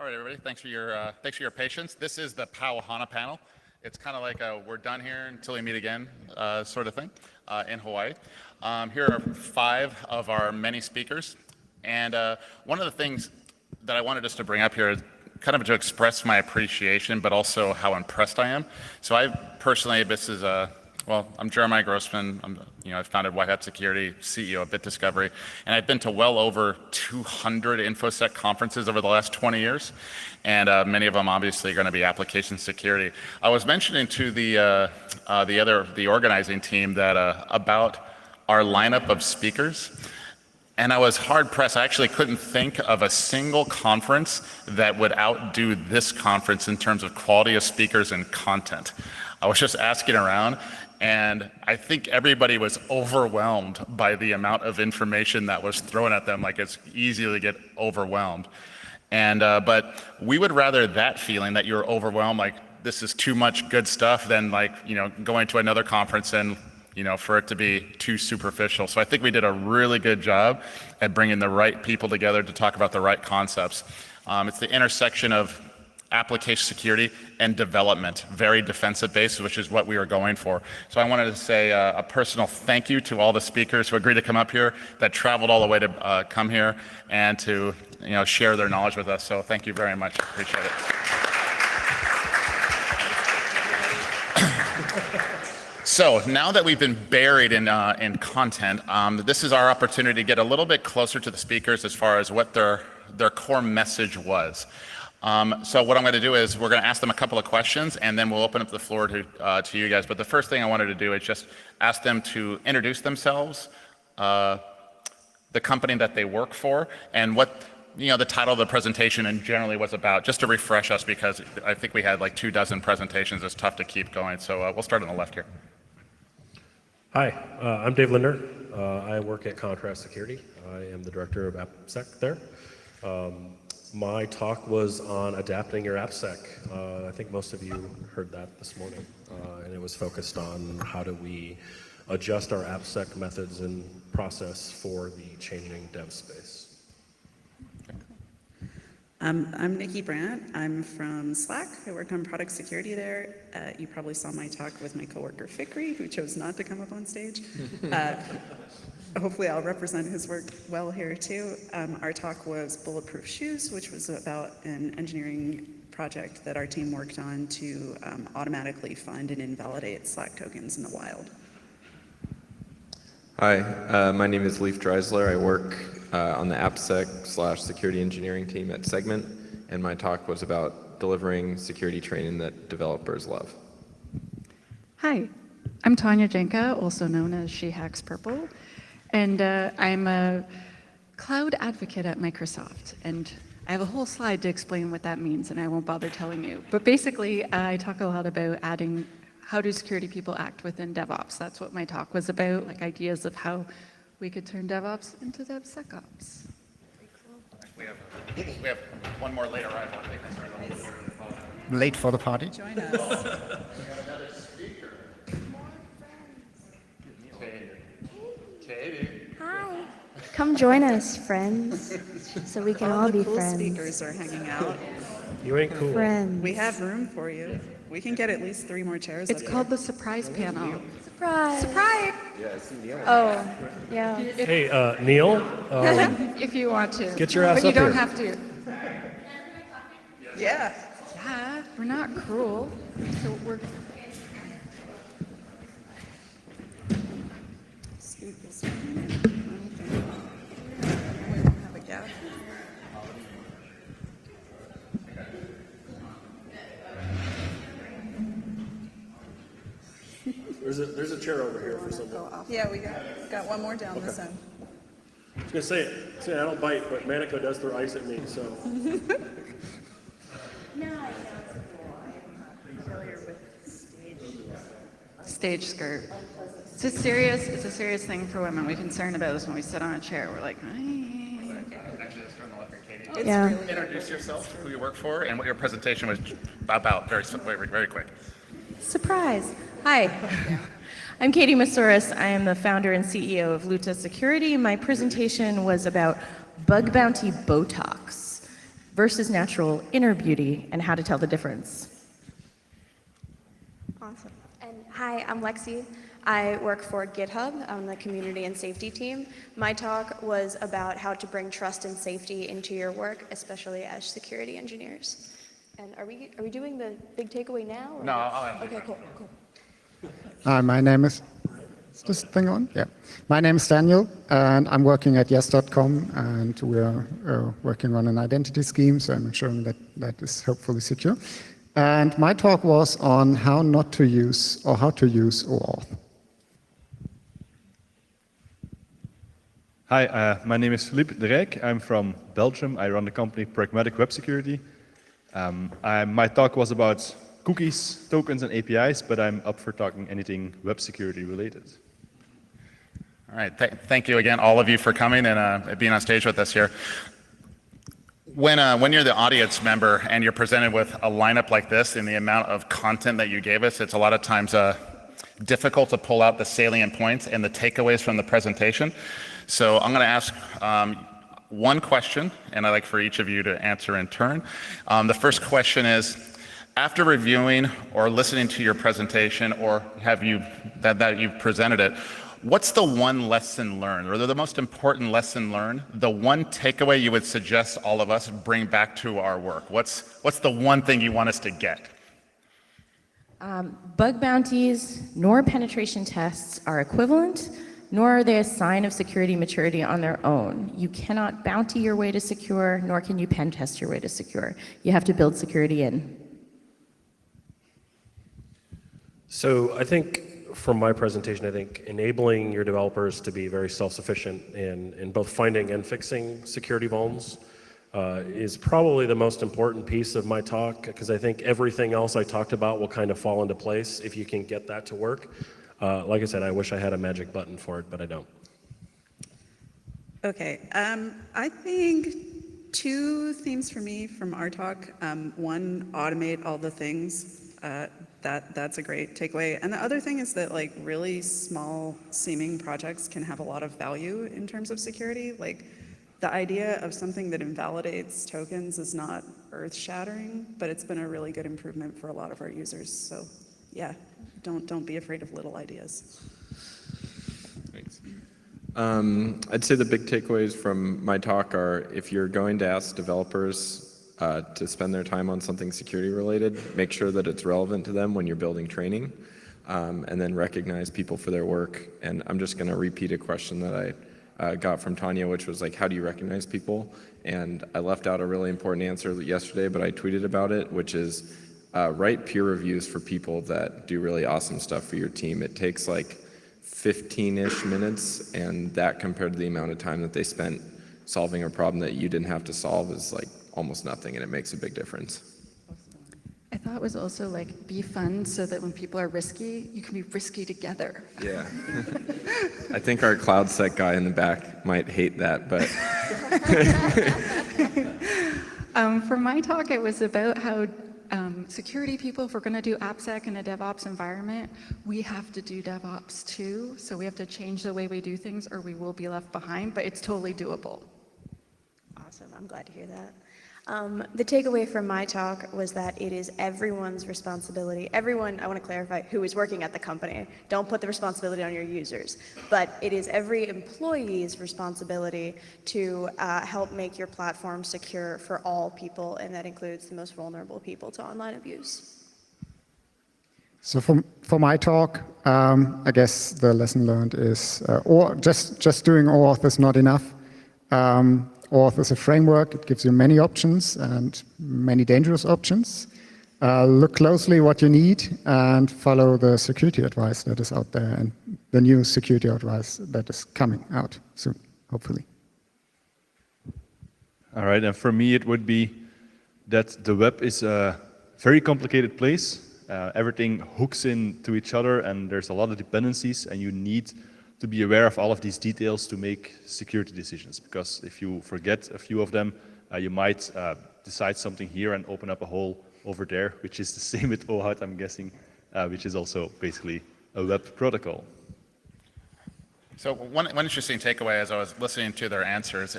All right, everybody. Thanks for your patience. This is the Hana Panel. It's kind of like a "we're done here until we meet again" sort of thing in Hawaii. Here are 5 of our many speakers, and one of the things that I wanted us to bring up here is kind of to express my appreciation, but also how impressed I am. So I personally, I'm Jeremiah Grossman. I founded White Hat Security, CEO of BitDiscovery, and I've been to well over 200 InfoSec conferences over the last 20 years, and many of them obviously are going to be application security. I was mentioning to the organizing team that about our lineup of speakers, and I was hard pressed. I actually couldn't think of a single conference that would outdo this conference in terms of quality of speakers and content. I was just asking around, and I think everybody was overwhelmed by the amount of information that was thrown at them. Like, it's easy to get overwhelmed. And but we would rather that feeling that you're overwhelmed, like this is too much good stuff, than going to another conference and for it to be too superficial. So I think we did a really good job at bringing the right people together to talk about the right concepts. It's the intersection of application security and development, very defensive based, which is what we were going for. So I wanted to say a personal thank you to all the speakers who agreed to come up here, that traveled all the way to come here and to share their knowledge with us. So thank you very much. Appreciate it. So now that we've been buried in content, this is our opportunity to get a little bit closer to the speakers as far as what their core message was. So what I'm going to do is we're going to ask them a couple of questions, and then we'll open up the floor to you guys. But the first thing I wanted to do is just ask them to introduce themselves, the company that they work for, and what the title of the presentation and generally was about, just to refresh us, because I think we had like 24 presentations. It's tough to keep going. So we'll start on the left here. Hi, I'm Dave Linder. I work at Contrast Security. I am the director of AppSec there. My talk was on adapting your AppSec. I think most of you heard that this morning, and it was focused on how do we adjust our AppSec methods and process for the changing dev space. I'm Nikki Brandt. I'm from Slack. I work on product security there. You probably saw my talk with my coworker Fikri, who chose not to come up on stage. Hopefully I'll represent his work well here too. Our talk was Bulletproof Shoes, which was about an engineering project that our team worked on to automatically find and invalidate Slack tokens in the wild. Hi, my name is Leif Dreisler. I work on the AppSec/security engineering team at Segment, and my talk was about delivering security training that developers love. Hi, I'm Tanya Jenka, also known as She Hacks Purple, and I'm a cloud advocate at Microsoft, and I have a whole slide to explain what that means, and I won't bother telling you. But basically, I talk a lot about adding how do security people act within DevOps. That's what my talk was about, like ideas of how we could turn DevOps into DevSecOps. We have one more late arrival. I think that's right. Late for the party. Join us. We have another speaker. Katie. Hi. Come join us, friends, so we can all be cool friends. Speakers are hanging out. You ain't cool. Friends. We have room for you. We can get at least 3 more chairs. It's up called here. the surprise panel. Surprise. Surprise! Oh, yeah. Hey, Neil, If you want to. Get your ass but you up don't here. have to. Yeah. Yeah, we're not cruel. So we're Scoot this one. Okay. We don't have a gap. there's a chair over here for someone. Yeah, we got one more down this end. I was gonna say I don't bite, but Manico does throw ice at me, so. stage skirt. It's a serious thing for women. We concern about this when we sit on a chair. We're like, Actually, let's turn the left here, Katie. It's Yeah. really Introduce yourself, who you work for, and what your presentation was about. Very quick. Surprise. Hi. I'm Katie Masouras. I am the founder and CEO of Luta Security. My presentation was about bug bounty Botox versus natural inner beauty and how to tell the difference. Awesome. And hi, I'm Lexi. I work for GitHub on the community and safety team. My talk was about how to bring trust and safety into your work, especially as security engineers. And are we doing the big takeaway now? Or? No, I'll add Okay, cool. Hi, my name is this thing on? Yeah. My name is Daniel, and I'm working at yes.com, and we are working on an identity scheme, so I'm ensuring that that is hopefully secure. And my talk was on how not to use or how to use OAuth. Hi, my name is Philippe de Rijk. I'm from Belgium. I run the company Pragmatic Web Security. My talk was about cookies, tokens, and APIs, but I'm up for talking anything web security related. All right, thank you again, all of you, for coming and being on stage with us here. When you're the audience member and you're presented with a lineup like this and the amount of content that you gave us, it's a lot of times difficult to pull out the salient points and the takeaways from the presentation. So I'm going to ask one question, and I'd like for each of you to answer in turn. The first question is, after reviewing or listening to your presentation, or have you that you've presented it, what's the one lesson learned, or the most important lesson learned, the one takeaway you would suggest all of us bring back to our work? What's the one thing you want us to get? Bug bounties nor penetration tests are equivalent, nor are they a sign of security maturity on their own. You cannot bounty your way to secure, nor can you pen test your way to secure. You have to build security in. So I think from my presentation, I think enabling your developers to be very self-sufficient in both finding and fixing security vulns is probably the most important piece of my talk, because I think everything else I talked about will kind of fall into place if you can get that to work. Like I said, I wish I had a magic button for it, but I don't. Okay, I think two themes for me from our talk. One, automate all the things. That's a great takeaway. And the other thing is that like really small seeming projects can have a lot of value in terms of security. Like the idea of something that invalidates tokens is not earth-shattering, but it's been a really good improvement for a lot of our users. So yeah, don't be afraid of little ideas. Thanks. I'd say the big takeaways from my talk are, if you're going to ask developers to spend their time on something security related, make sure that it's relevant to them when you're building training, and then recognize people for their work. And I'm just going to repeat a question that I got from Tanya, which was like, how do you recognize people? And I left out a really important answer yesterday, but I tweeted about it, which is write peer reviews for people that do really awesome stuff for your team. It takes like 15-ish minutes, and that compared to the amount of time that they spent solving a problem that you didn't have to solve is like almost nothing, and it makes a big difference. I thought it was also like be fun so that when people are risky, you can be risky together. Yeah. I think our CloudSec guy in the back might hate that, but For my talk, it was about how security people, if we're going to do AppSec in a DevOps environment, we have to do DevOps too. So we have to change the way we do things or we will be left behind, but it's totally doable. Awesome, I'm glad to hear that. The takeaway from my talk was that it is everyone's responsibility. Everyone, I want to clarify, who is working at the company. Don't put the responsibility on your users. But it is every employee's responsibility to help make your platform secure for all people, and that includes the most vulnerable people to online abuse. So for my talk, I guess the lesson learned is, or just doing OAuth is not enough. OAuth is a framework. It gives you many options and many dangerous options. Look closely what you need and follow the security advice that is out there and the new security advice that is coming out soon, hopefully. All right, and for me it would be that the web is a very complicated place. Everything hooks into each other and there's a lot of dependencies, and you need to be aware of all of these details to make security decisions, because if you forget a few of them, you might decide something here and open up a hole over there, which is the same with OAuth, I'm guessing, which is also basically a web protocol. So one interesting takeaway as I was listening to their answers,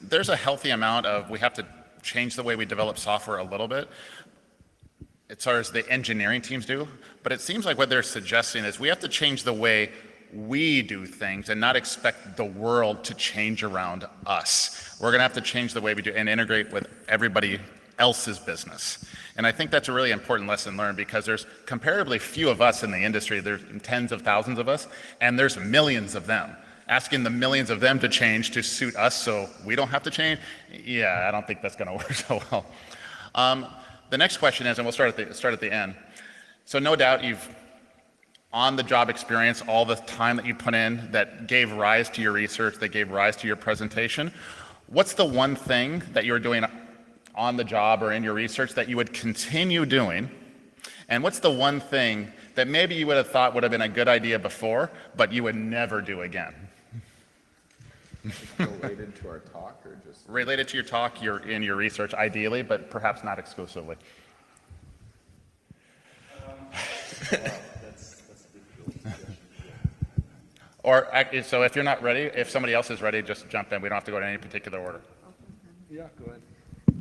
there's a healthy amount of, we have to change the way we develop software a little bit, as far as the engineering teams do, but it seems like what they're suggesting is we have to change the way we do things and not expect the world to change around us. We're gonna have to change the way we do and integrate with everybody else's business. And I think that's a really important lesson learned because there's comparatively few of us in the industry. There's tens of thousands of us, and there's millions of them. Asking the millions of them to change to suit us so we don't have to change, yeah, I don't think that's gonna work so well. The next question is, and we'll start at the end. So no doubt you've on-the-job experience, all the time that you put in that gave rise to your research, that gave rise to your presentation. What's the one thing that you're doing on the job or in your research that you would continue doing? And what's the one thing that maybe you would have thought would have been a good idea before, but you would never do again? Related to our talk or just? Related to your talk, in your research, ideally, but perhaps not exclusively. Or, so if you're not ready, if somebody else is ready, just jump in. We don't have to go in any particular order. Yeah, go ahead.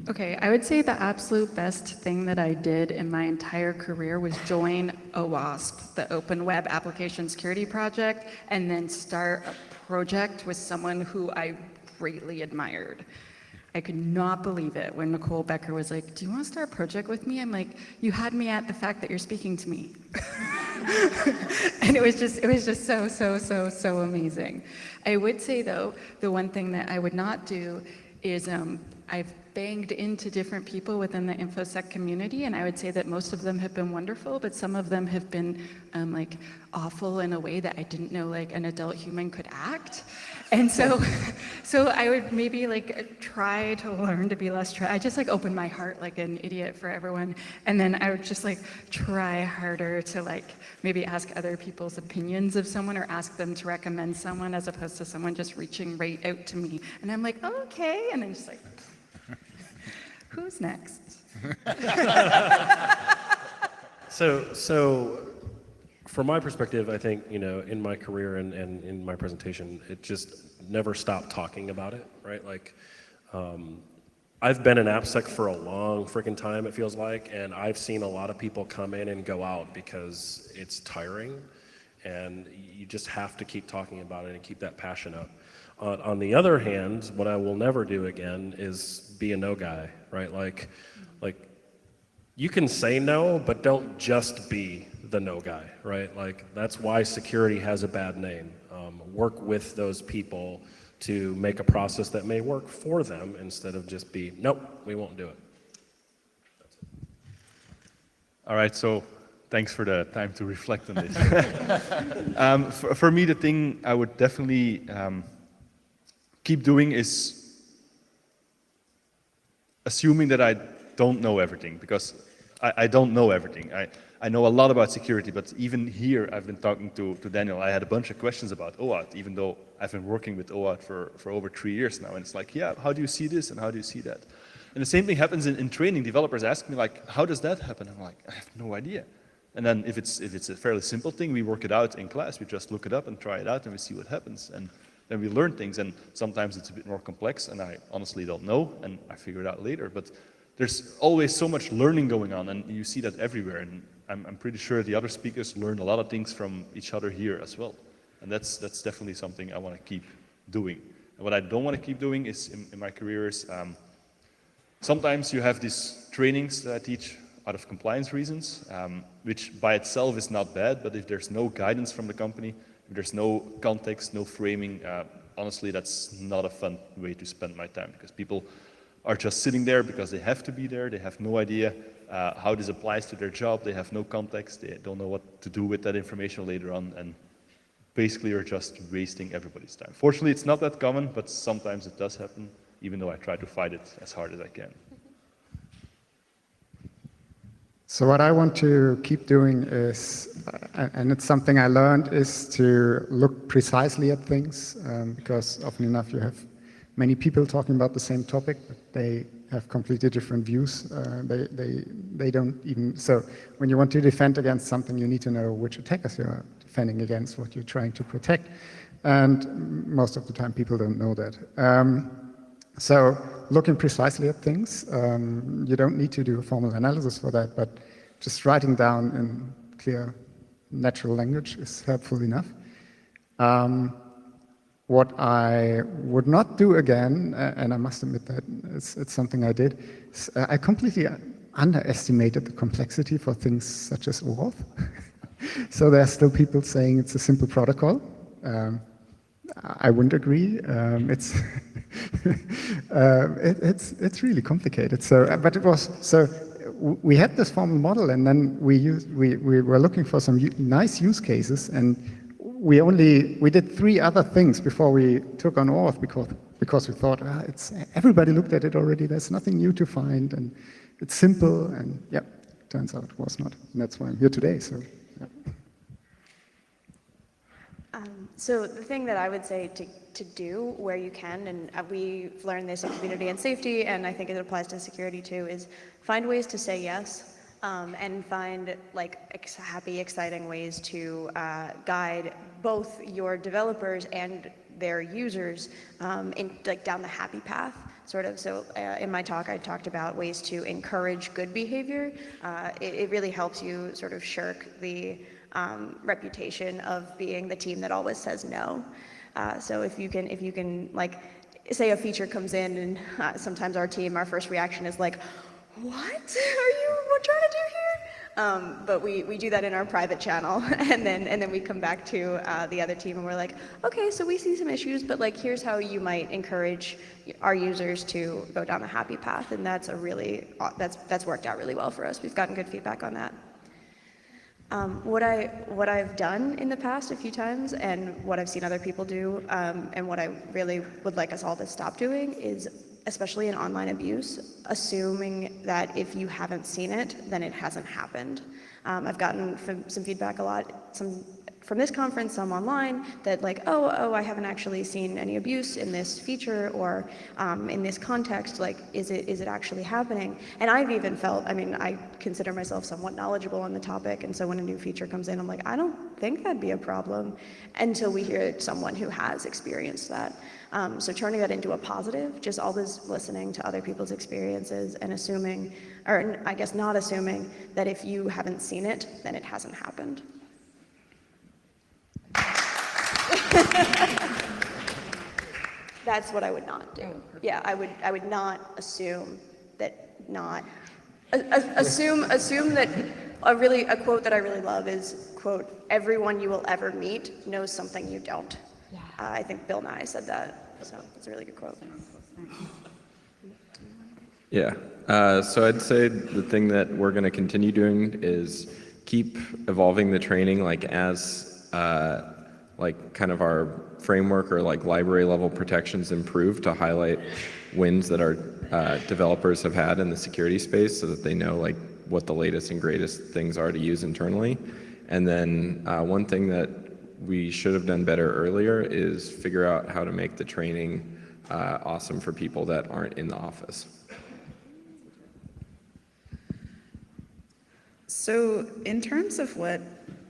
Okay, I would say the absolute best thing that I did in my entire career was join OWASP, the Open Web Application Security Project, and then start a project with someone who I greatly admired. I could not believe it when Nicole Becker was like, do you want to start a project with me? I'm like, you had me at the fact that you're speaking to me. And it was just so amazing. I would say though, the one thing that I would not do is I've banged into different people within the InfoSec community, and I would say that most of them have been wonderful, but some of them have been like awful in a way that I didn't know like an adult human could act. And so I would maybe like try to learn to be less I just like open my heart like an idiot for everyone, and then I would just like try harder to like maybe ask other people's opinions of someone or ask them to recommend someone as opposed to someone just reaching right out to me. And I'm like, oh, okay, and then just like, who's next? So from my perspective, I think, in my career and in my presentation, it just never stopped talking about it, right? Like, I've been in AppSec for a long freaking time, it feels like, and I've seen a lot of people come in and go out because it's tiring, and you just have to keep talking about it and keep that passion up. On the other hand, what I will never do again is be a no guy, right? Like you can say no, but don't just be the no guy, right? Like that's why security has a bad name. Work with those people to make a process that may work for them instead of just be, nope, we won't do it. All right, so thanks for the time to reflect on this. For me, the thing I would definitely keep doing is assuming that I don't know everything, because I don't know everything. I know a lot about security, but even here I've been talking to Daniel. I had a bunch of questions about OAuth, even though I've been working with OAuth for over 3 years now. And it's like, yeah, how do you see this and how do you see that? And the same thing happens in training. Developers ask me like, how does that happen? I'm like, I have no idea. And then if it's a fairly simple thing, we work it out in class. We just look it up and try it out and we see what happens. And then we learn things. And sometimes it's a bit more complex and I honestly don't know and I figure it out later. But there's always so much learning going on and you see that everywhere. And I'm pretty sure the other speakers learned a lot of things from each other here as well. And that's definitely something I want to keep doing. And what I don't want to keep doing is in my career is sometimes you have these trainings that I teach out of compliance reasons, which by itself is not bad, but if there's no guidance from the company, if there's no context, no framing, honestly, that's not a fun way to spend my time because people are just sitting there because they have to be there. They have no idea how this applies to their job. They have no context. They don't know what to do with that information later on. And basically are just wasting everybody's time. Fortunately, it's not that common, but sometimes it does happen, even though I try to fight it as hard as I can. So what I want to keep doing is, and it's something I learned, is to look precisely at things, because often enough you have many people talking about the same topic, but they have completely different views. They don't even, so when you want to defend against something, you need to know which attackers you're defending against, what you're trying to protect. And most of the time people don't know that. So looking precisely at things, you don't need to do a formal analysis for that, but just writing down in clear natural language is helpful enough. What I would not do again, and I must admit that it's something I did, I completely underestimated the complexity for things such as OAuth. So there are still people saying it's a simple protocol. I wouldn't agree. It's really complicated. So, but it was so. We had this formal model, and then we were looking for some nice use cases, and we did 3 other things before we took on OAuth because we thought everybody looked at it already. There's nothing new to find, and it's simple. And yeah, turns out it was not. And that's why I'm here today. So. Yeah. So the thing that I would say to do where you can, and we've learned this in community and safety, and I think it applies to security too, is find ways to say yes, and find like happy, exciting ways to guide both your developers and their users in like down the happy path. Sort of. So in my talk, I talked about ways to encourage good behavior. It really helps you sort of shirk the reputation of being the team that always says no. So if you can like say a feature comes in and sometimes our first reaction is like, what are you trying to do here? But we do that in our private channel, and then we come back to the other team and we're like, okay, so we see some issues, but like here's how you might encourage our users to go down the happy path, and that's worked out really well for us. We've gotten good feedback on that. What I've done in the past a few times, and what I've seen other people do, and what I really would like us all to stop doing is, especially in online abuse, assuming that if you haven't seen it, then it hasn't happened. I've gotten some feedback a lot, some from this conference, some online, that like, oh, I haven't actually seen any abuse in this feature or in this context, like, is it actually happening? And I've even felt, I mean, I consider myself somewhat knowledgeable on the topic, and so when a new feature comes in, I'm like, I don't think that'd be a problem, until we hear someone who has experienced that. So turning that into a positive, just always listening to other people's experiences and assuming, or I guess not assuming, that if you haven't seen it, then it hasn't happened. That's what I would not do. Yeah, I would not assume that assume that a quote that I really love is, quote, everyone you will ever meet knows something you don't. Yeah. I think Bill Nye said that, so it's a really good quote. Yeah, so I'd say the thing that we're going to continue doing is keep evolving the training, like as like kind of our framework or like library level protections improve, to highlight wins that our developers have had in the security space, so that they know like what the latest and greatest things are to use internally. And then one thing that we should have done better earlier is figure out how to make the training awesome for people that aren't in the office. So in terms of what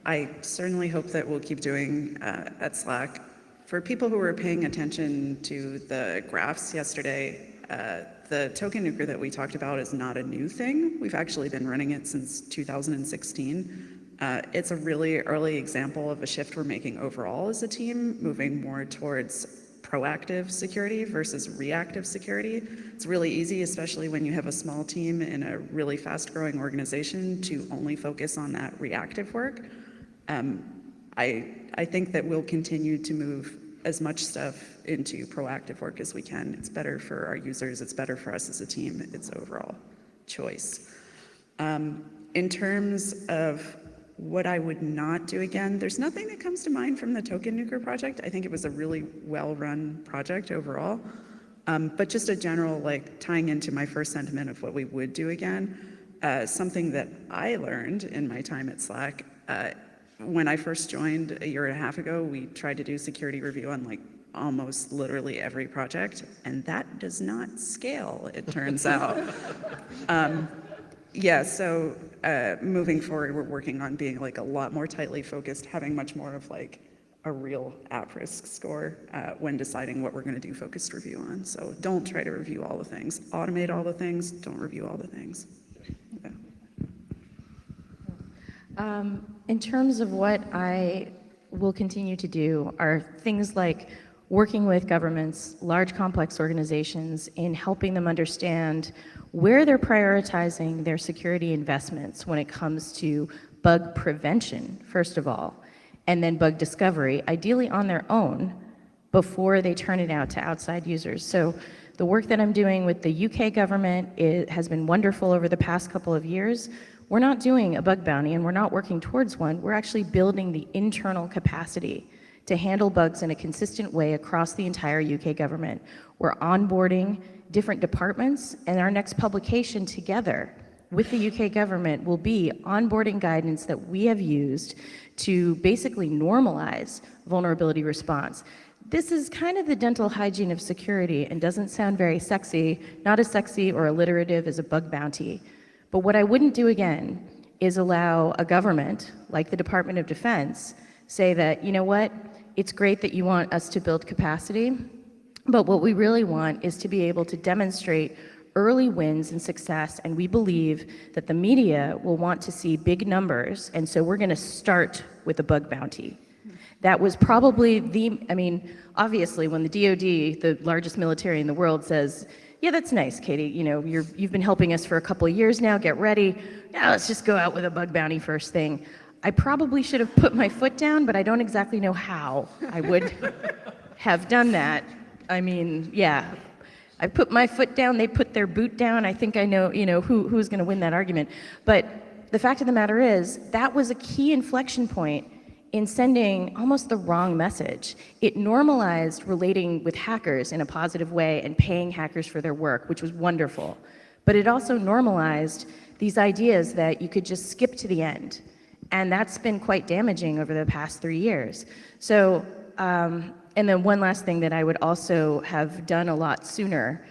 I certainly hope that we'll keep doing at Slack, for people who were paying attention to the graphs yesterday, the token nuker that we talked about is not a new thing. We've actually been running it since 2016. It's a really early example of a shift we're making overall as a team, moving more towards proactive security versus reactive security. It's really easy, especially when you have a small team in a really fast-growing organization, to only focus on that reactive work. I think that we'll continue to move as much stuff into proactive work as we can. It's better for our users, it's better for us as a team, it's overall choice. In terms of what I would not do again, there's nothing that comes to mind from the Token Nuker project. I think it was a really well-run project overall. But just a general, like, tying into my first sentiment of what we would do again, something that I learned in my time at Slack, when I first joined a year and a half ago, we tried to do security review on like almost literally every project, and that does not scale, it turns out. Yeah, so moving forward, we're working on being like a lot more tightly focused, having much more of like a real at-risk score when deciding what we're going to do focused review on. So don't try to review all the things. Automate all the things. Don't review all the things. Yeah. In terms of what I will continue to do are things like working with governments, large complex organizations, in helping them understand where they're prioritizing their security investments when it comes to bug prevention, first of all, and then bug discovery, ideally on their own, before they turn it out to outside users. So the work that I'm doing with the UK government has been wonderful over the past couple of years. We're not doing a bug bounty and we're not working towards one. We're actually building the internal capacity to handle bugs in a consistent way across the entire UK government. We're onboarding different departments, and our next publication together with the UK government will be onboarding guidance that we have used to basically normalize vulnerability response. This is kind of the dental hygiene of security and doesn't sound very sexy, not as sexy or alliterative as a bug bounty. But what I wouldn't do again is allow a government like the Department of Defense say that, you know what, it's great that you want us to build capacity, but what we really want is to be able to demonstrate early wins and success, and we believe that the media will want to see big numbers, and so we're going to start with a bug bounty. That was probably obviously when the DoD, the largest military in the world, says, yeah, that's nice, Katie, you've been helping us for a couple of years now, get ready, now let's just go out with a bug bounty first thing. I probably should have put my foot down, but I don't exactly know how I would have done that. Yeah, I put my foot down, they put their boot down. I think I know, who's going to win that argument. But the fact of the matter is, that was a key inflection point in sending almost the wrong message. It normalized relating with hackers in a positive way and paying hackers for their work, which was wonderful. But it also normalized these ideas that you could just skip to the end. And that's been quite damaging over the past 3 years. So, and then one last thing that I would also have done a lot sooner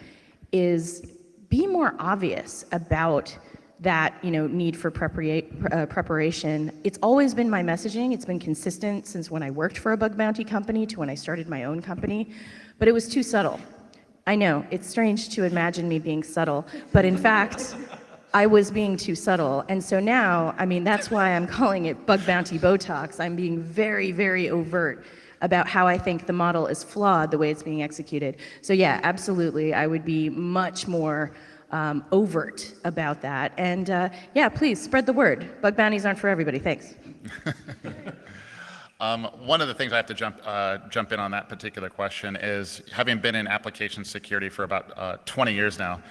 is be more obvious about that need for preparation. It's always been my messaging. It's been consistent since when I worked for a bug bounty company to when I started my own company, but it was too subtle. I know, it's strange to imagine me being subtle, but in fact, I was being too subtle. And so now, that's why I'm calling it bug bounty Botox. I'm being very, very overt about how I think the model is flawed the way it's being executed. So yeah, absolutely, I would be much more overt about that. And yeah, please spread the word. Bug bounties aren't for everybody. Thanks. One of the things I have to jump in on that particular question is, having been in application security for about 20 years now,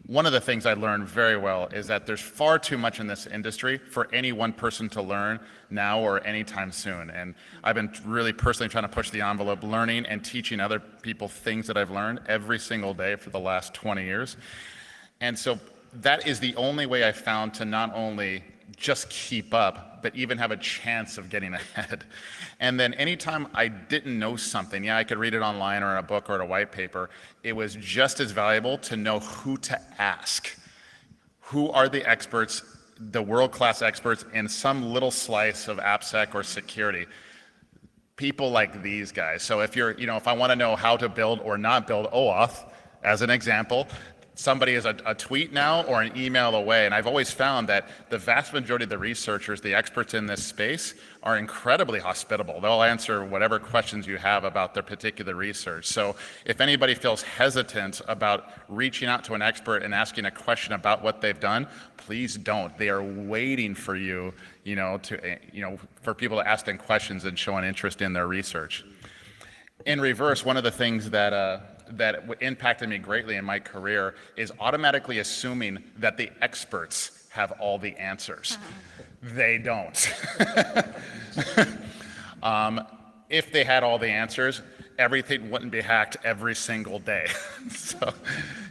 one of the things I learned very well is that there's far too much in this industry for any one person to learn now or anytime soon. And I've been really personally trying to push the envelope, learning and teaching other people things that I've learned every single day for the last 20 years. And so that is the only way I found to not only just keep up, but even have a chance of getting ahead. And then anytime I didn't know something, yeah, I could read it online or in a book or in a white paper, it was just as valuable to know who to ask. Who are the experts, the world-class experts in some little slice of AppSec or security? People like these guys. So if if I want to know how to build or not build OAuth, as an example, somebody is a tweet now or an email away. And I've always found that the vast majority of the researchers, the experts in this space, are incredibly hospitable. They'll answer whatever questions you have about their particular research. So if anybody feels hesitant about reaching out to an expert and asking a question about what they've done, please don't. They are waiting for you, for people to ask them questions and show an interest in their research. In reverse, one of the things that impacted me greatly in my career is automatically assuming that the experts have all the answers. They don't. If they had all the answers, everything wouldn't be hacked every single day.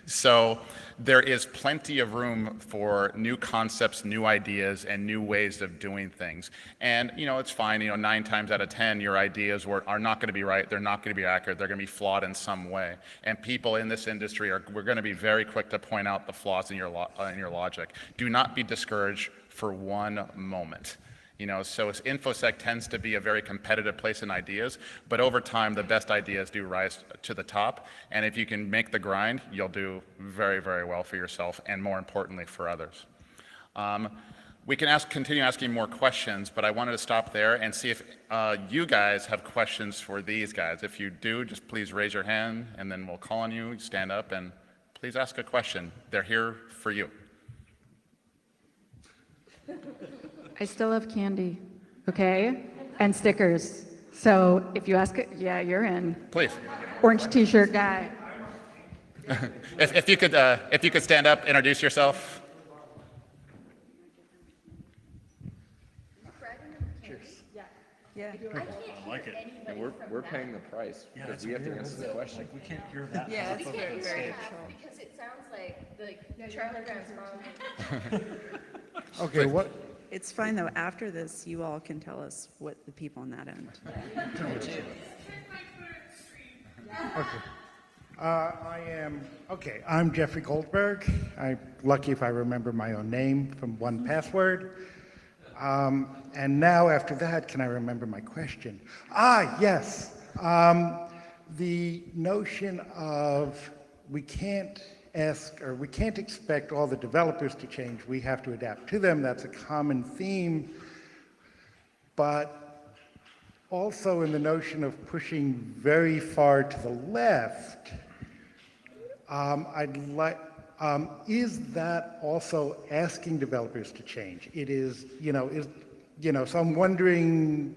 So there is plenty of room for new concepts, new ideas, and new ways of doing things. And it's fine. 9 times out of 10, your ideas are not going to be right. They're not going to be accurate. They're going to be flawed in some way. And people in this industry we're going to be very quick to point out the flaws in your logic. Do not be discouraged for one moment. So InfoSec tends to be a very competitive place in ideas, but over time, the best ideas do rise to the top. And if you can make the grind, you'll do very, very well for yourself and more importantly for others. We can continue asking more questions, but I wanted to stop there and see if you guys have questions for these guys. If you do, just please raise your hand and then we'll call on you, stand up, and please ask a question. They're here for you. I still have candy, okay? And stickers. So if you ask it, yeah, you're in. Please. Orange t-shirt guy. If you could stand up, introduce yourself. Yeah. I like it. And we're paying the price because we have to answer the question. We can't hear that. Yeah, it's very, very Because it sounds like Charlie Brown's mom. Okay, what, It's fine though. After this, you all can tell us what the people on that end. I'm Jeffrey Goldberg. I'm lucky if I remember my own name from 1Password. And now after that, can I remember my question? Yes. The notion of we can't expect all the developers to change. We have to adapt to them. That's a common theme. But also in the notion of pushing very far to the left, is that also asking developers to change? It is, so I'm wondering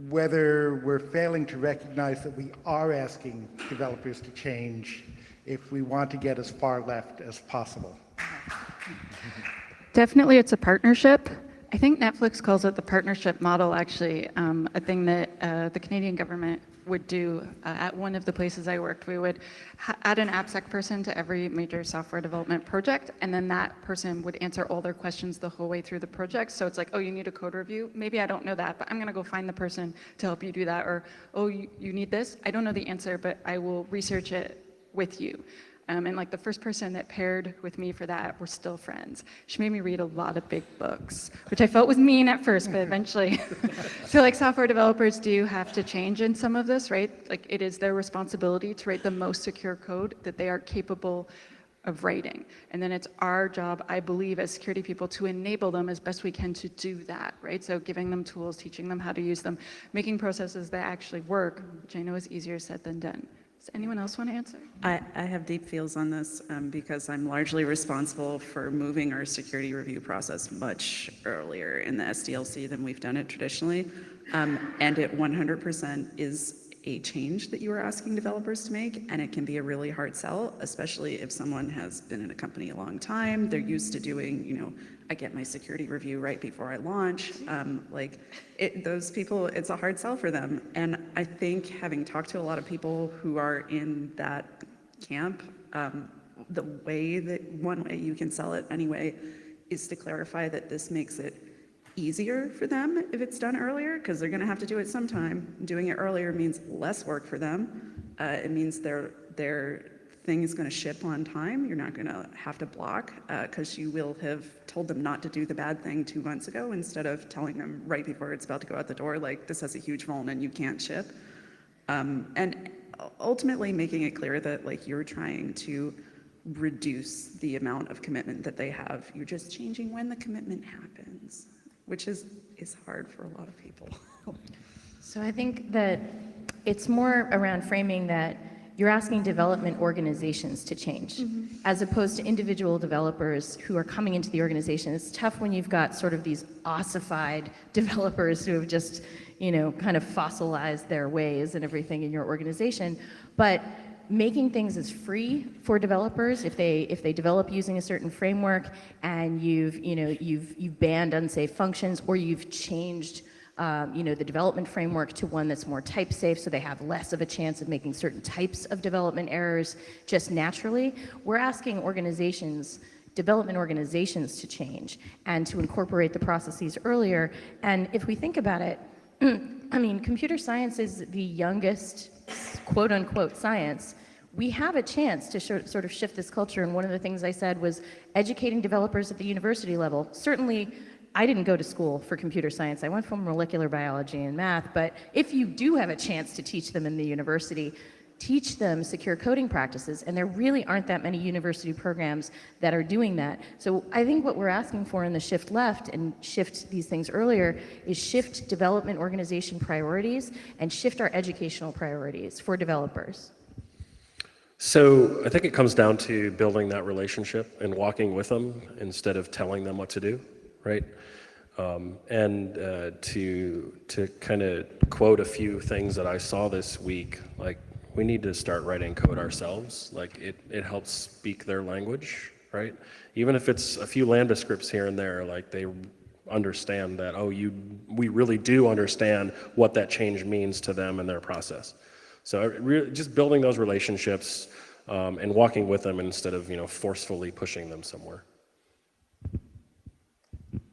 whether we're failing to recognize that we are asking developers to change if we want to get as far left as possible. Definitely, it's a partnership. I think Netflix calls it the partnership model, actually, a thing that the Canadian government would do. At one of the places I worked, we would add an AppSec person to every major software development project, and then that person would answer all their questions the whole way through the project. So it's like, oh, you need a code review? Maybe I don't know that, but I'm gonna go find the person to help you do that. Or, oh, you need this? I don't know the answer, but I will research it with you. And like the first person that paired with me for that, we're still friends. She made me read a lot of big books, which I felt was mean at first, but eventually. So like software developers do have to change in some of this, right? Like it is their responsibility to write the most secure code that they are capable of writing. And then it's our job, I believe, as security people to enable them as best we can to do that, right? So giving them tools, teaching them how to use them, making processes that actually work, which I know is easier said than done. Does anyone else want to answer? I have deep feels on this because I'm largely responsible for moving our security review process much earlier in the SDLC than we've done it traditionally. And it 100% is a change that you are asking developers to make, and it can be a really hard sell, especially if someone has been in a company a long time. They're used to doing, I get my security review right before I launch. Those people, it's a hard sell for them. And I think having talked to a lot of people who are in that camp, one way you can sell it anyway is to clarify that this makes it easier for them if it's done earlier, because they're going to have to do it sometime. Doing it earlier means less work for them. It means their thing is going to ship on time. You're not going to have to block because you will have told them not to do the bad thing 2 months ago instead of telling them right before it's about to go out the door, like this has a huge vuln and you can't ship. And ultimately making it clear that like you're trying to reduce the amount of commitment that they have. You're just changing when the commitment happens, which is hard for a lot of people. So I think that it's more around framing that you're asking development organizations to change, as opposed to individual developers who are coming into the organization. It's tough when you've got sort of these ossified developers who have just, kind of fossilized their ways and everything in your organization. But making things as free for developers, if they develop using a certain framework and you've banned unsafe functions, or you've changed the development framework to one that's more type safe, so they have less of a chance of making certain types of development errors just naturally. We're asking development organizations to change and to incorporate the processes earlier. And if we think about it, computer science is the youngest quote unquote science. We have a chance to sort of shift this culture, and one of the things I said was educating developers at the university level. Certainly I didn't go to school for computer science. I went for molecular biology and math, but if you do have a chance to teach them in the university, teach them secure coding practices, and there really aren't that many university programs that are doing that. So I think what we're asking for in the shift left and shift these things earlier is shift development organization priorities and shift our educational priorities for developers. So I think it comes down to building that relationship and walking with them instead of telling them what to do, right? To kind of quote a few things that I saw this week, like we need to start writing code ourselves. Like it helps speak their language, right? Even if it's a few Lambda scripts here and there, like they understand that, we really do understand what that change means to them and their process. So just building those relationships and walking with them instead of forcefully pushing them somewhere.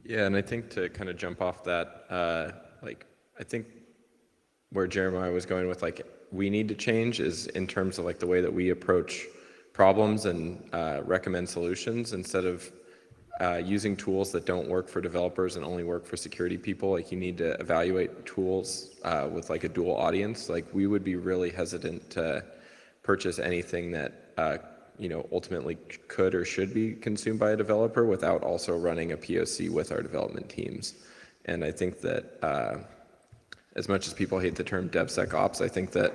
Yeah, and I think to kind of jump off that, I think where Jeremiah was going with we need to change is in terms of the way that we approach problems and recommend solutions instead of using tools that don't work for developers and only work for security people. You need to evaluate tools with a dual audience. We would be really hesitant to purchase anything that ultimately could or should be consumed by a developer without also running a POC with our development teams. And I think that as much as people hate the term DevSecOps, I think that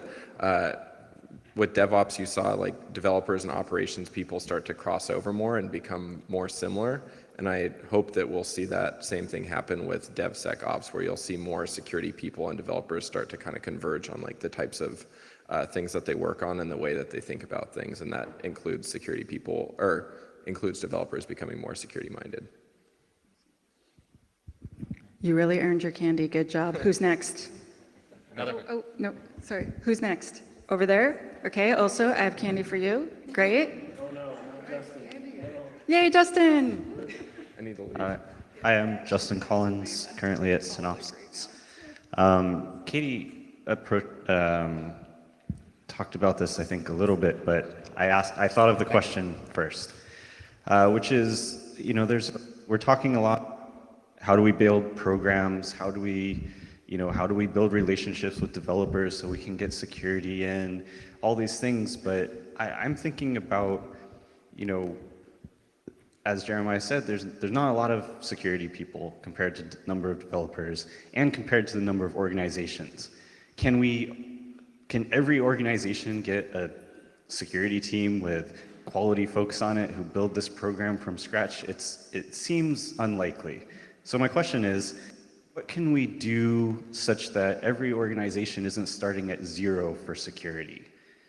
with DevOps, you saw developers and operations people start to cross over more and become more similar. And I hope that we'll see that same thing happen with DevSecOps, where you'll see more security people and developers start to kind of converge on the types of things that they work on and the way that they think about things. And that includes security people, or includes developers becoming more security minded. You really earned your candy. Good job. Who's next? Another. Oh, no, sorry. Who's next? Over there? Okay, also, I have candy for you. Great. Oh, no, not Justin. Yay, Justin! I need to leave. I am Justin Collins, currently at Synopsys. Katie talked about this, I think, a little bit, but I thought of the question first, which is, we're talking a lot. How do we build programs? How do we build relationships with developers so we can get security in, all these things? But I'm thinking about, as Jeremiah said, there's not a lot of security people compared to the number of developers and compared to the number of organizations. Can every organization get a security team with quality folks on it who build this program from scratch? It seems unlikely. So my question is, what can we do such that every organization isn't starting at zero for security,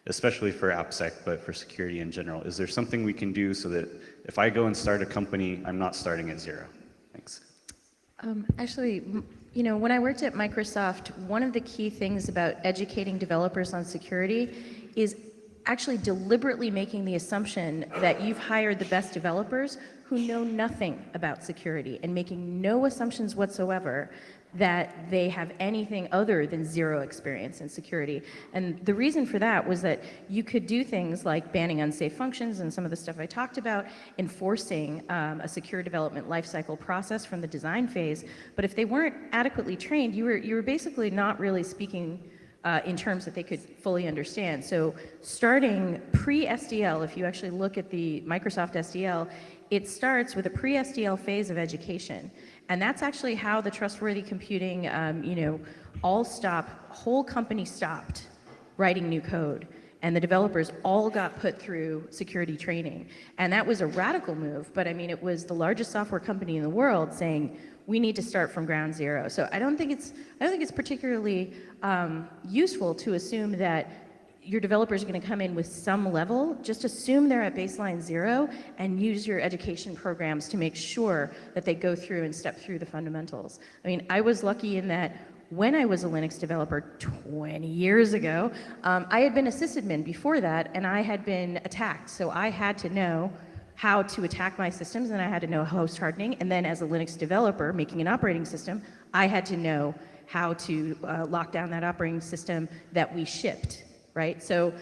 especially for AppSec, but for security in general? Is there something we can do so that if I go and start a company, I'm not starting at zero? Thanks. Actually, when I worked at Microsoft, one of the key things about educating developers on security is actually deliberately making the assumption that you've hired the best developers who know nothing about security and making no assumptions whatsoever that they have anything other than zero experience in security. And the reason for that was that you could do things like banning unsafe functions and some of the stuff I talked about, enforcing a secure development lifecycle process from the design phase. But if they weren't adequately trained, you were basically not really speaking in terms that they could fully understand. So starting pre-SDL, if you actually look at the Microsoft SDL, it starts with a pre-SDL phase of education. And that's actually how the trustworthy computing, whole company stopped writing new code. And the developers all got put through security training. And that was a radical move, but it was the largest software company in the world saying, we need to start from ground zero. So I don't think it's particularly useful to assume that your developers are going to come in with some level. Just assume they're at baseline zero and use your education programs to make sure that they go through and step through the fundamentals. I was lucky in that when I was a Linux developer 20 years ago, I had been a sysadmin before that, and I had been attacked. So I had to know how to attack my systems, and I had to know host hardening. And then as a Linux developer making an operating system, I had to know how to lock down that operating system that we shipped. Right? So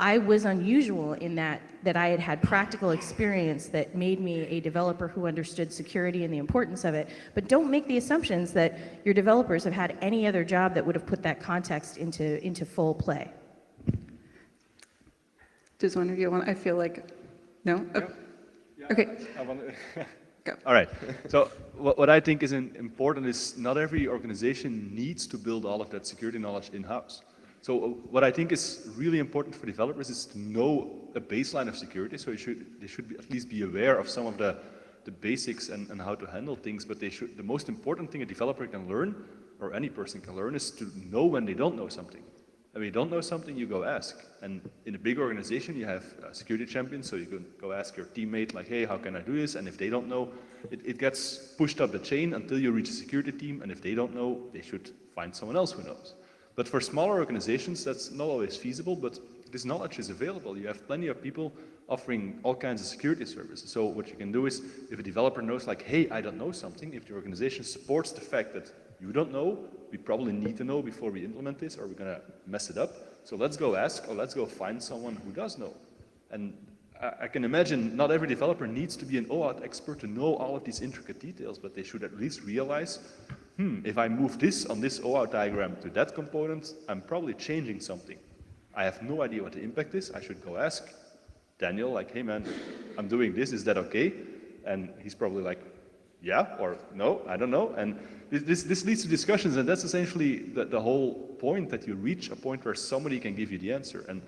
I was unusual in that I had had practical experience that made me a developer who understood security and the importance of it. But don't make the assumptions that your developers have had any other job that would have put that context into full play. Does one of you want, I feel like, no? Oh. Okay. Go. All right. So what I think is important is not every organization needs to build all of that security knowledge in-house. So what I think is really important for developers is to know a baseline of security. So they should at least be aware of some of the basics and how to handle things. But the most important thing a developer can learn, or any person can learn, is to know when they don't know something. And when you don't know something, you go ask. And in a big organization, you have security champions, so you can go ask your teammate, like, hey, how can I do this? And if they don't know, it gets pushed up the chain until you reach a security team, and if they don't know, they should find someone else who knows. But for smaller organizations, that's not always feasible, but this knowledge is available. You have plenty of people offering all kinds of security services. So what you can do is, if a developer knows, like, hey, I don't know something, if the organization supports the fact that you don't know, we probably need to know before we implement this, or we're going to mess it up. So let's go ask, or let's go find someone who does know. And I can imagine not every developer needs to be an OAuth expert to know all of these intricate details, but they should at least realize, if I move this on this OAuth diagram to that component, I'm probably changing something. I have no idea what the impact is. I should go ask Daniel, like, hey man, I'm doing this, is that okay? And he's probably like, yeah, or no, I don't know. And this leads to discussions, and that's essentially the whole point, that you reach a point where somebody can give you the answer. And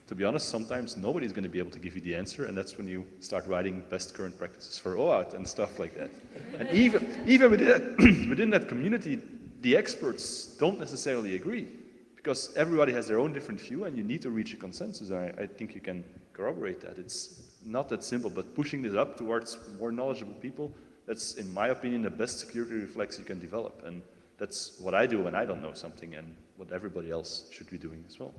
to be honest, sometimes nobody's going to be able to give you the answer, and that's when you start writing best current practices for OAuth and stuff like that. And even within that community, the experts don't necessarily agree, because everybody has their own different view, and you need to reach a consensus. I think you can corroborate that. It's not that simple, but pushing this up towards more knowledgeable people, that's, in my opinion, the best security reflex you can develop. And that's what I do when I don't know something, and what everybody else should be doing as well.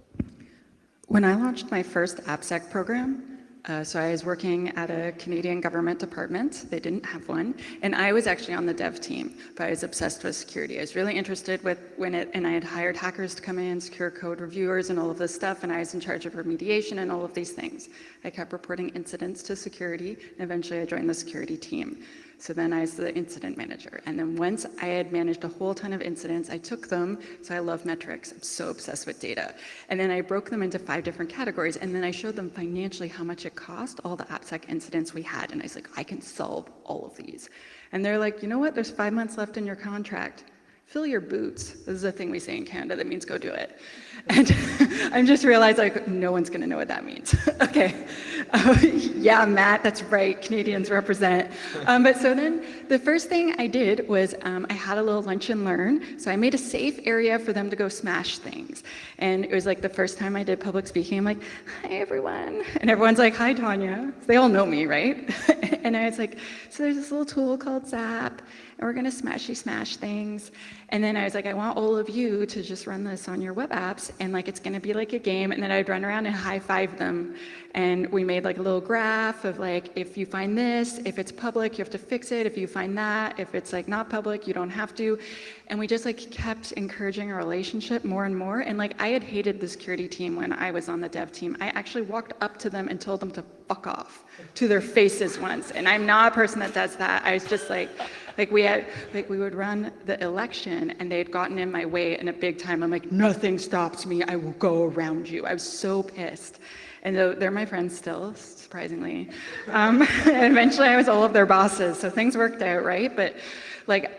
When I launched my first AppSec program, so I was working at a Canadian government department. They didn't have one. And I was actually on the dev team, but I was obsessed with security. I was really interested with and I had hired hackers to come in, secure code reviewers and all of this stuff, and I was in charge of remediation and all of these things. I kept reporting incidents to security, and eventually I joined the security team. So then I was the incident manager. And then once I had managed a whole ton of incidents, I took them, so I love metrics, I'm so obsessed with data. And then I broke them into 5 different categories, and then I showed them financially how much it cost, all the AppSec incidents we had. And I was like, I can solve all of these. And they're like, you know what, there's 5 months left in your contract. Fill your boots. This is a thing we say in Canada that means go do it. And I just realized, like, no one's going to know what that means. Okay. Yeah, Matt, that's right. Canadians represent. But so then the first thing I did was I had a little lunch and learn. So I made a safe area for them to go smash things. And it was like the first time I did public speaking. I'm like, hi, everyone. And everyone's like, hi, Tanya. They all know me, right? And I was like, so there's this little tool called Zap, and we're going to smash things. And then I was like, I want all of you to just run this on your web apps, and like it's going to be like a game. And then I'd run around and high-five them. And we made like a little graph of like, if you find this, if it's public, you have to fix it. If you find that, if it's like not public, you don't have to. And we just like kept encouraging our relationship more and more. And like I had hated the security team when I was on the dev team. I actually walked up to them and told them to fuck off to their faces once. And I'm not a person that does that. I was just like we would run the election, and they had gotten in my way in a big time. I'm like, nothing stops me. I will go around you. I was so pissed. And they're my friends still, surprisingly. And eventually I was all of their bosses, so things worked out, right? But like,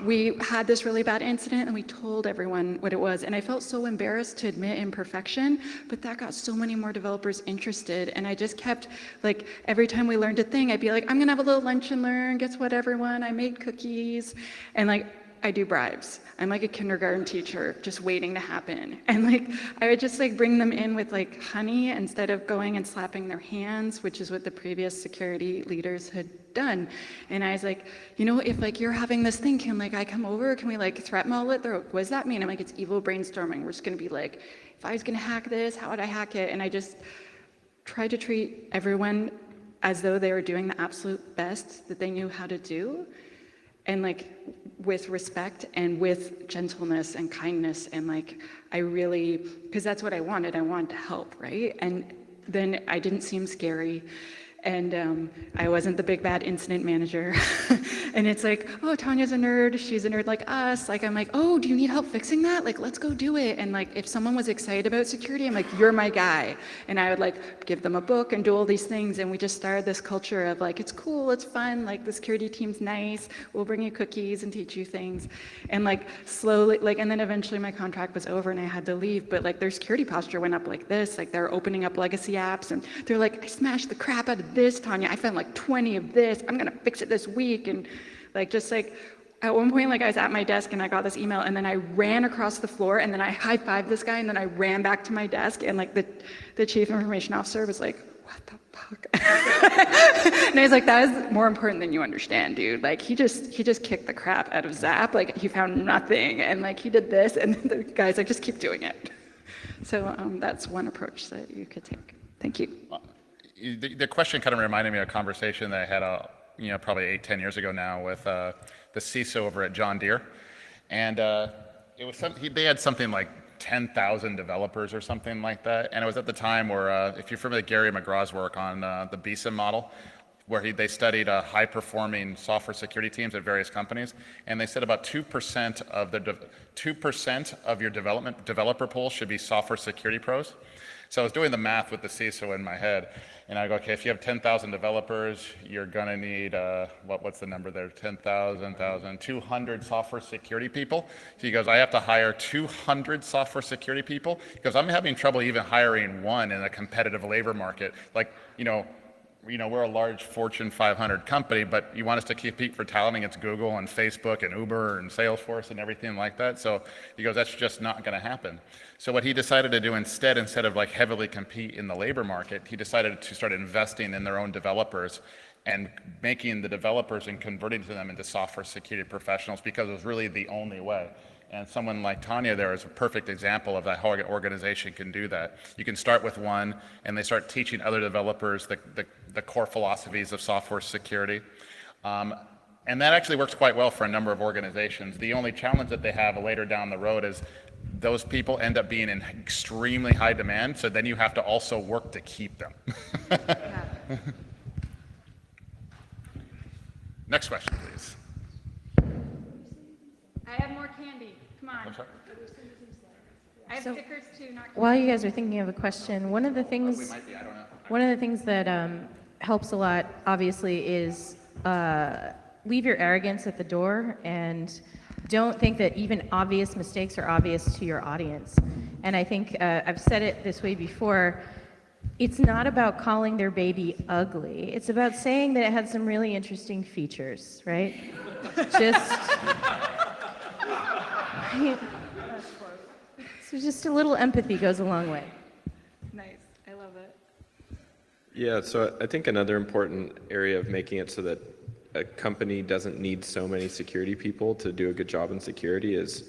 we had this really bad incident, and we told everyone what it was. And I felt so embarrassed to admit imperfection, but that got so many more developers interested. And I just kept, like, every time we learned a thing, I'd be like, I'm gonna have a little lunch and learn. Guess what, everyone? I made cookies. And like, I do bribes. I'm like a kindergarten teacher, just waiting to happen. And like, I would just like bring them in with like honey instead of going and slapping their hands, which is what the previous security leaders had done. And I was like, you know, if like you're having this thing, can like I come over? Can we like threat model it? What does that mean? I'm like, it's evil brainstorming. We're just gonna be like, if I was gonna hack this, how would I hack it? And I just tried to treat everyone as though they were doing the absolute best that they knew how to do. And like with respect and with gentleness and kindness, and like I really, because that's what I wanted to help, right? And then I didn't seem scary. And I wasn't the big bad incident manager. And it's like, oh, Tanya's a nerd. She's a nerd like us. Like, I'm like, oh, do you need help fixing that? Like, let's go do it. And like, if someone was excited about security, I'm like, you're my guy. And I would like give them a book and do all these things. And we just started this culture of like, it's cool, it's fun. Like, the security team's nice. We'll bring you cookies and teach you things. And like, slowly, like, and then eventually my contract was over and I had to leave. But like, their security posture went up like this. Like, they're opening up legacy apps and they're like, I smashed the crap out of this, Tanya. I found like 20 of this. I'm gonna fix it this week. And like, just like, at one point, like I was at my desk and I got this email and then I ran across the floor and then I high-fived this guy and then I ran back to my desk and like the chief information officer was like, what the fuck? And I was like, that is more important than you understand, dude. Like he just kicked the crap out of Zap. Like he found nothing and like he did this and the guy's like, just keep doing it. So that's one approach that you could take. Thank you. The question kind of reminded me of a conversation that I had, probably 8-10 years ago now with the CISO over at John Deere, and it was they had something like 10,000 developers or something like that, and it was at the time where, if you're familiar with Gary McGraw's work on the BSIM model, where they studied high-performing software security teams at various companies, and they said about 2% of the 2% of your developer pool should be software security pros. So I was doing the math with the CISO in my head, and I go, okay, if you have 10,000 developers, you're gonna need, what's the number there, 200 software security people. So he goes, I have to hire 200 software security people, because I'm having trouble even hiring one in a competitive labor market. Like, we're a large Fortune 500 company, but you want us to compete for talent against Google and Facebook and Uber and Salesforce and everything like that. So he goes, that's just not going to happen. So what he decided to do instead of like heavily compete in the labor market, he decided to start investing in their own developers and making the developers and converting them into software security professionals, because it was really the only way. And someone like Tanya there is a perfect example of that, how an organization can do that. You can start with one, and they start teaching other developers the core philosophies of software security. And that actually works quite well for a number of organizations. The only challenge that they have later down the road is those people end up being in extremely high demand, so then you have to also work to keep them. Next question, please. I have more candy. Come on. I have stickers too. While you guys are thinking of a question, one of the things that helps a lot, obviously, is leave your arrogance at the door and don't think that even obvious mistakes are obvious to your audience. And I think I've said it this way before. It's not about calling their baby ugly. It's about saying that it had some really interesting features, right? So just a little empathy goes a long way. Nice. I love it. Yeah, so I think another important area of making it so that a company doesn't need so many security people to do a good job in security is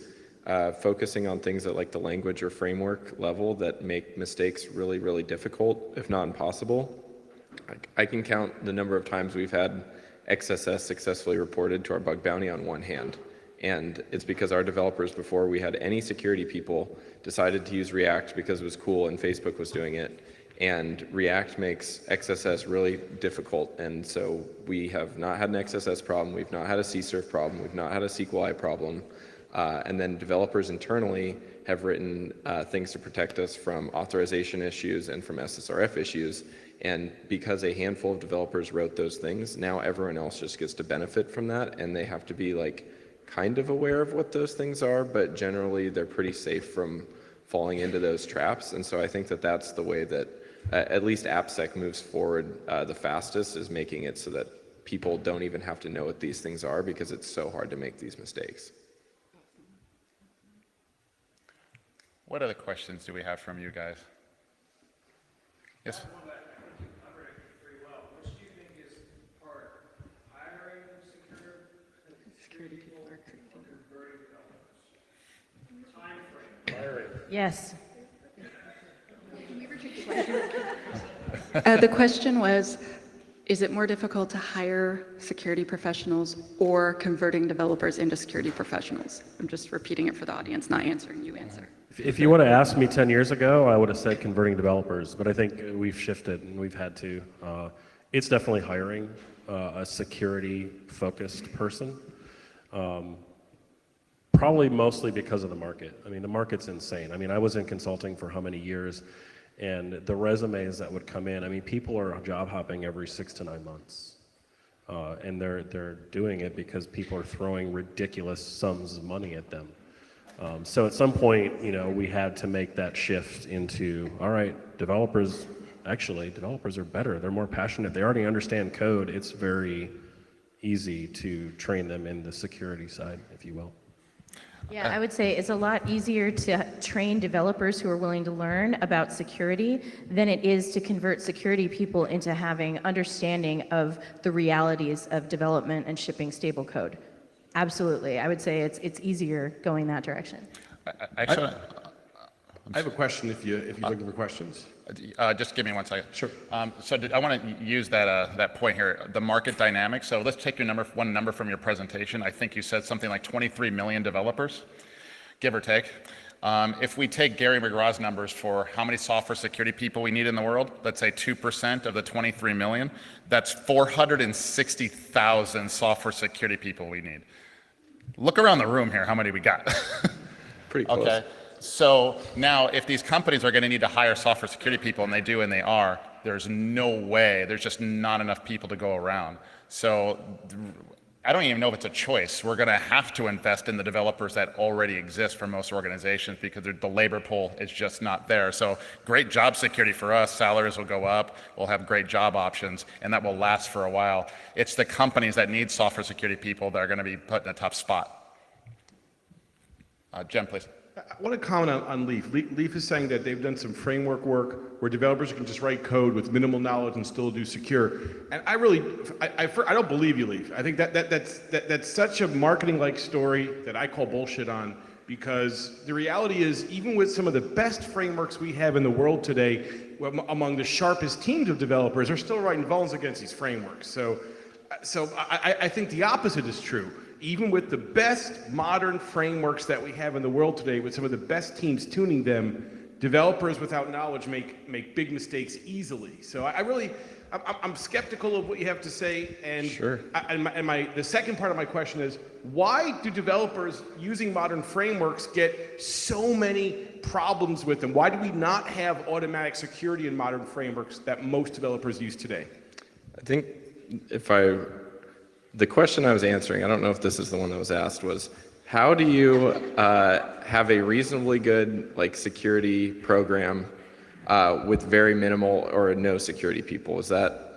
focusing on things at like the language or framework level that make mistakes really, really difficult, if not impossible. I can count the number of times we've had XSS successfully reported to our bug bounty on one hand. And it's because our developers, before we had any security people, decided to use React because it was cool and Facebook was doing it. And React makes XSS really difficult. And so we have not had an XSS problem. We've not had a CSRF problem. We've not had a SQLi problem. And then developers internally have written things to protect us from authorization issues and from SSRF issues. And because a handful of developers wrote those things, now everyone else just gets to benefit from that. And they have to be like kind of aware of what those things are, but generally they're pretty safe from falling into those traps. And so I think that that's the way that at least AppSec moves forward the fastest, is making it so that people don't even have to know what these things are, because it's so hard to make these mistakes. What other questions do we have from you guys? Yes? Yes. The question was, is it more difficult to hire security professionals or converting developers into security professionals? I'm just repeating it for the audience, not answering. You answer. If you would have asked me 10 years ago, I would have said converting developers, but I think we've shifted and we've had to. It's definitely hiring a security-focused person, probably mostly because of the market. I mean, the market's insane. I mean, I was in consulting for how many years, and the resumes that would come in, I mean, people are job hopping every 6 to 9 months. And they're doing it because people are throwing ridiculous sums of money at them. So at some point, you know, we had to make that shift into, all right, developers are better. They're more passionate. They already understand code. It's very easy to train them in the security side, if you will. Yeah, I would say it's a lot easier to train developers who are willing to learn about security than it is to convert security people into having understanding of the realities of development and shipping stable code. Absolutely. I would say it's easier going that direction. Actually, I have a question if you're looking for questions. just give me 1 second. Sure. I want to use that point here, the market dynamics. So let's take your one number from your presentation. I think you said something like 23 million developers, give or take. If we take Gary McGraw's numbers for how many software security people we need in the world, let's say 2% of the 23 million, that's 460,000 software security people we need. Look around the room here, how many we got? Pretty close. Okay. So now if these companies are going to need to hire software security people, and they do and they are, there's no way, there's just not enough people to go around. So I don't even know if it's a choice. We're going to have to invest in the developers that already exist for most organizations because the labor pool is just not there. So great job security for us, salaries will go up, we'll have great job options, and that will last for a while. It's the companies that need software security people that are going to be put in a tough spot. Jen, please. I want to comment on Leaf. Leaf is saying that they've done some framework work where developers can just write code with minimal knowledge and still do secure. And I don't believe you, Leaf. I think that's such a marketing-like story that I call bullshit on, because the reality is, even with some of the best frameworks we have in the world today, among the sharpest teams of developers are still writing vulns against these frameworks. So I think the opposite is true. Even with the best modern frameworks that we have in the world today, with some of the best teams tuning them, developers without knowledge make big mistakes easily. So I'm skeptical of what you have to say. And sure. The second part of my question is, why do developers using modern frameworks get so many problems with them? Why do we not have automatic security in modern frameworks that most developers use today? I think the question I was answering, I don't know if this is the one that was asked, was how do you have a reasonably good security program with very minimal or no security people? Is that?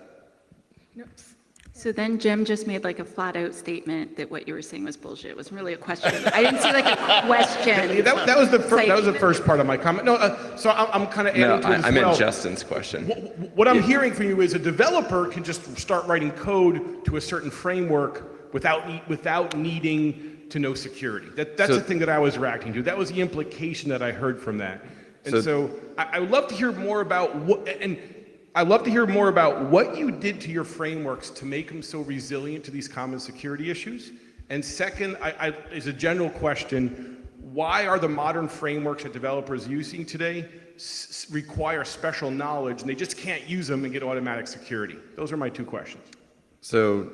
So then Jim just made a flat out statement that what you were saying was bullshit. It wasn't really a question. I didn't see a question. That was the first part of my comment. No, so I'm kind of adding to it as well. I meant Justin's question. What I'm hearing from you is a developer can just start writing code to a certain framework without needing to know security. That's the thing that I was reacting to. That was the implication that I heard from that. And so I would love to hear more about what you did to your frameworks to make them so resilient to these common security issues. And second, is a general question, why are the modern frameworks that developers are using today require special knowledge and they just can't use them and get automatic security? Those are my two questions. So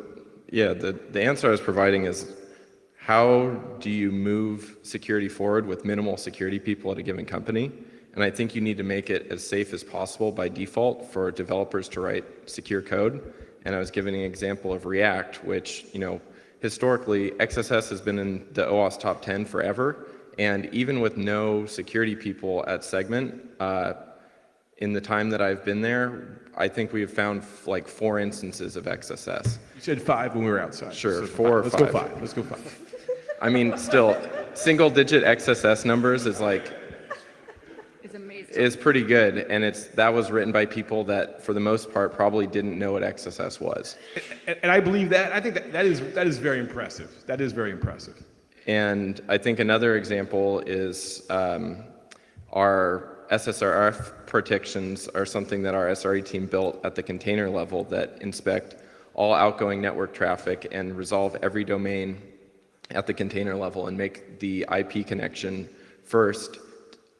yeah, the answer I was providing is, how do you move security forward with minimal security people at a given company? And I think you need to make it as safe as possible by default for developers to write secure code. And I was giving an example of React, which, historically, XSS has been in the OWASP top 10 forever. And even with no security people at Segment, in the time that I've been there, I think we have found 4 instances of XSS. You said 5 when we were outside. Sure, So 4 or 5. Let's go 5. I mean, still, single-digit XSS numbers is It's amazing. is pretty good, and that was written by people that, for the most part, probably didn't know what XSS was. And I believe that. I think that is very impressive. That is very impressive. And I think another example is our SSRF protections are something that our SRE team built at the container level that inspect all outgoing network traffic and resolve every domain at the container level and make the IP connection first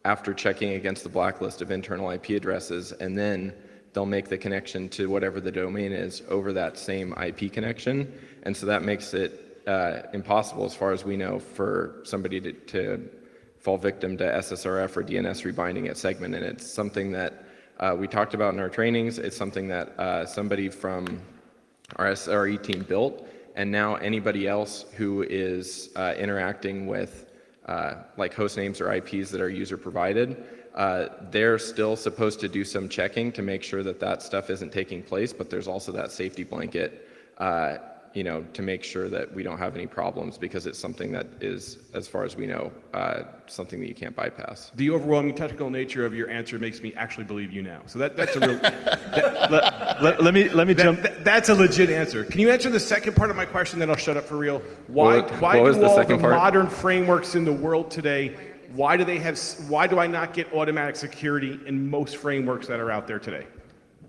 after checking against the blacklist of internal IP addresses, and then they'll make the connection to whatever the domain is over that same IP connection. And so that makes it impossible, as far as we know, for somebody to fall victim to SSRF or DNS rebinding at segment. And it's something that we talked about in our trainings. It's something that somebody from our SRE team built, and now anybody else who is interacting with like host names or IPs that are user provided, they're still supposed to do some checking to make sure that that stuff isn't taking place, but there's also that safety blanket, you know, to make sure that we don't have any problems, because it's something that is, as far as we know, something that you can't bypass. The overwhelming technical nature of your answer makes me actually believe you now. So that's a real. Let me jump. That's a legit answer. Can you answer the second part of my question? Then I'll shut up for real. Why was do the all the second part? modern frameworks in the world today? Why do I not get automatic security in most frameworks that are out there today?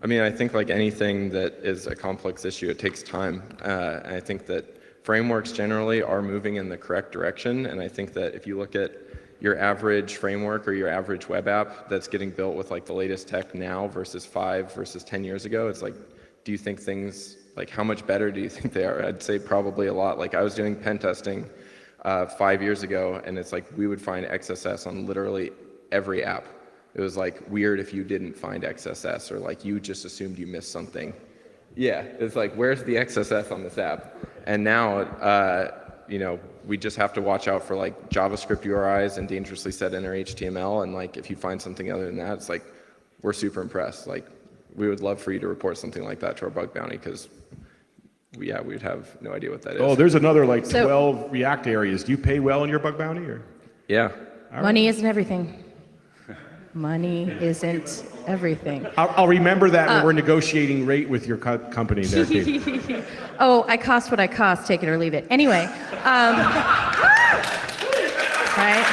I mean, I think like anything that is a complex issue, it takes time. And I think that frameworks generally are moving in the correct direction. And I think that if you look at your average framework or your average web app that's getting built with like the latest tech now versus 5 versus 10 years ago, it's like, do you think things, like how much better do you think they are? I'd say probably a lot. Like I was doing pen testing 5 years ago, and it's like we would find XSS on literally every app. It was like weird if you didn't find XSS, or like you just assumed you missed something. Yeah, it's like, where's the XSS on this app? And now, you know, we just have to watch out for like JavaScript URIs and dangerously set inner HTML. And like, if you find something other than that, it's like, we're super impressed. Like, we would love for you to report something like that to our bug bounty, because we'd have no idea what that is. Oh, there's another like So- 12 React areas. Do you pay well in your bug bounty, or? Yeah. Money isn't everything. Money isn't everything. I'll remember that when we're negotiating rate with your company there, Kate. Oh, I cost what I cost, take it or leave it. Anyway, right?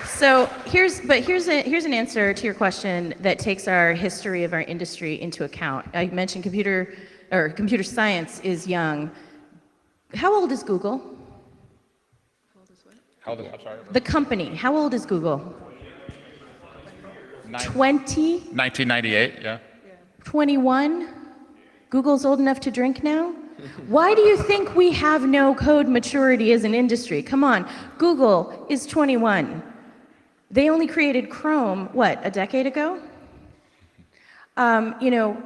So here's an answer to your question that takes our history of our industry into account. I mentioned computer science is young. How old is Google? How old is, I'm sorry? The company, how old is Google? 20? 1998, yeah. 21? Google's old enough to drink now? Why do you think we have no code maturity as an industry? Come on, Google is 21. They only created Chrome, what, a decade ago? You know,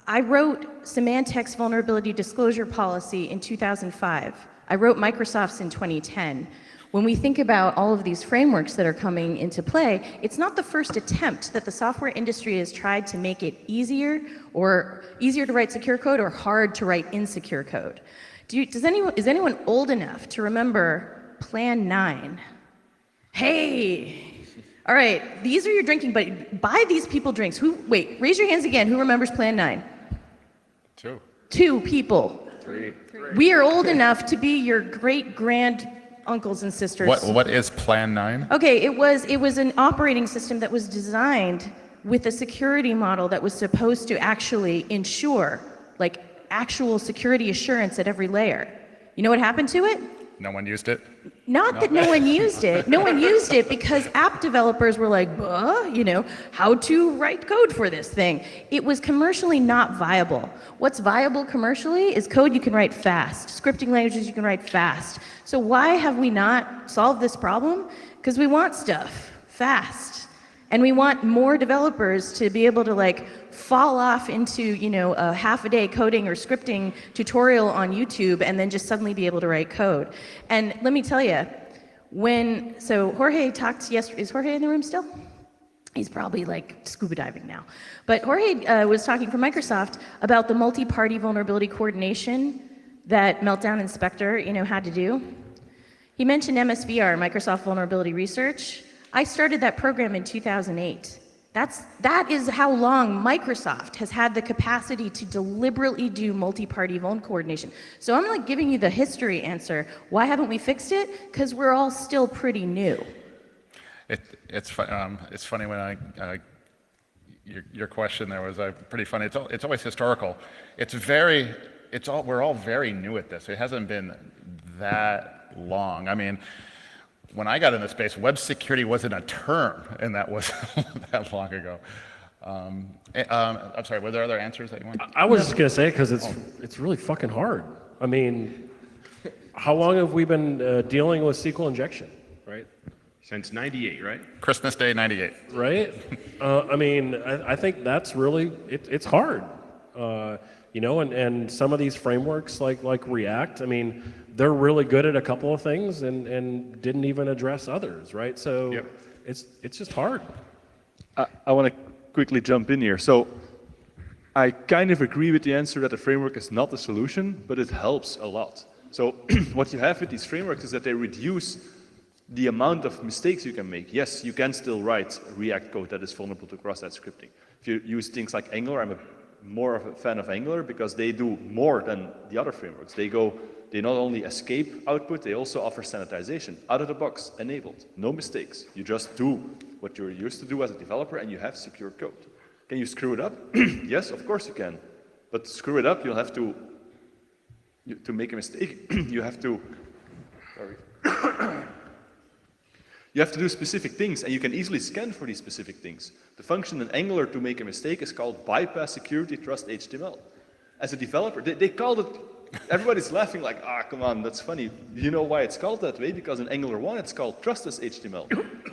I wrote Symantec's vulnerability disclosure policy in 2005. I wrote Microsoft's in 2010. When we think about all of these frameworks that are coming into play, it's not the first attempt that the software industry has tried to make it easier to write secure code or hard to write insecure code. Is anyone old enough to remember Plan 9? Hey, all right, these are your drinking, but buy these people drinks. Wait, raise your hands again. Who remembers Plan 9? 2. 2 people. 3. We are old enough to be your great-grand uncles and sisters. What is Plan 9? Okay, it was an operating system that was designed with a security model that was supposed to actually ensure, like, actual security assurance at every layer. You know what happened to it? No one used it? Not that no one used it. No one used it because app developers were like, you know, how to write code for this thing. It was commercially not viable. What's viable commercially is code you can write fast, scripting languages you can write fast. So why have we not solved this problem? Because we want stuff fast. And we want more developers to be able to like fall off into, you know, a half-a-day coding or scripting tutorial on YouTube and then just suddenly be able to write code. And let me tell you, so Jorge talked yesterday, is Jorge in the room still? He's probably like scuba diving now. But Jorge was talking from Microsoft about the multi-party vulnerability coordination that Meltdown Inspector, you know, had to do. He mentioned MSVR, Microsoft Vulnerability Research. I started that program in 2008. That is how long Microsoft has had the capacity to deliberately do multi-party vuln coordination. So I'm like giving you the history answer. Why haven't we fixed it? Because we're all still pretty new. It's funny when your question there was pretty funny. It's always historical. We're all very new at this. It hasn't been that long. I mean, when I got into space, web security wasn't a term, and that was that long ago. I'm sorry, were there other answers that you want? I was just gonna say, because it's really fucking hard. I mean, how long have we been dealing with SQL injection, right? Since 98, right? Christmas Day, 98. Right? I mean, I think that's really, it's hard. You know, and some of these frameworks like React, I mean, they're really good at a couple of things and didn't even address others, right? So Yep. it's just hard. I want to quickly jump in here. So I kind of agree with the answer that the framework is not the solution, but it helps a lot. So what you have with these frameworks is that they reduce the amount of mistakes you can make. Yes, you can still write React code that is vulnerable to cross-site scripting. If you use things like Angular, I'm more of a fan of Angular because they do more than the other frameworks. They not only escape output, they also offer sanitization, out of the box, enabled, no mistakes. You just do what you're used to do as a developer and you have secure code. Can you screw it up? Yes, of course you can. But to screw it up, you'll have to make a mistake, you have to, you have to do specific things, and you can easily scan for these specific things. The function in Angular to make a mistake is called bypass security trust HTML. As a developer, they called it, everybody's laughing like, come on, that's funny. You know why it's called that way? Because in Angular 1, it's called trustless HTML.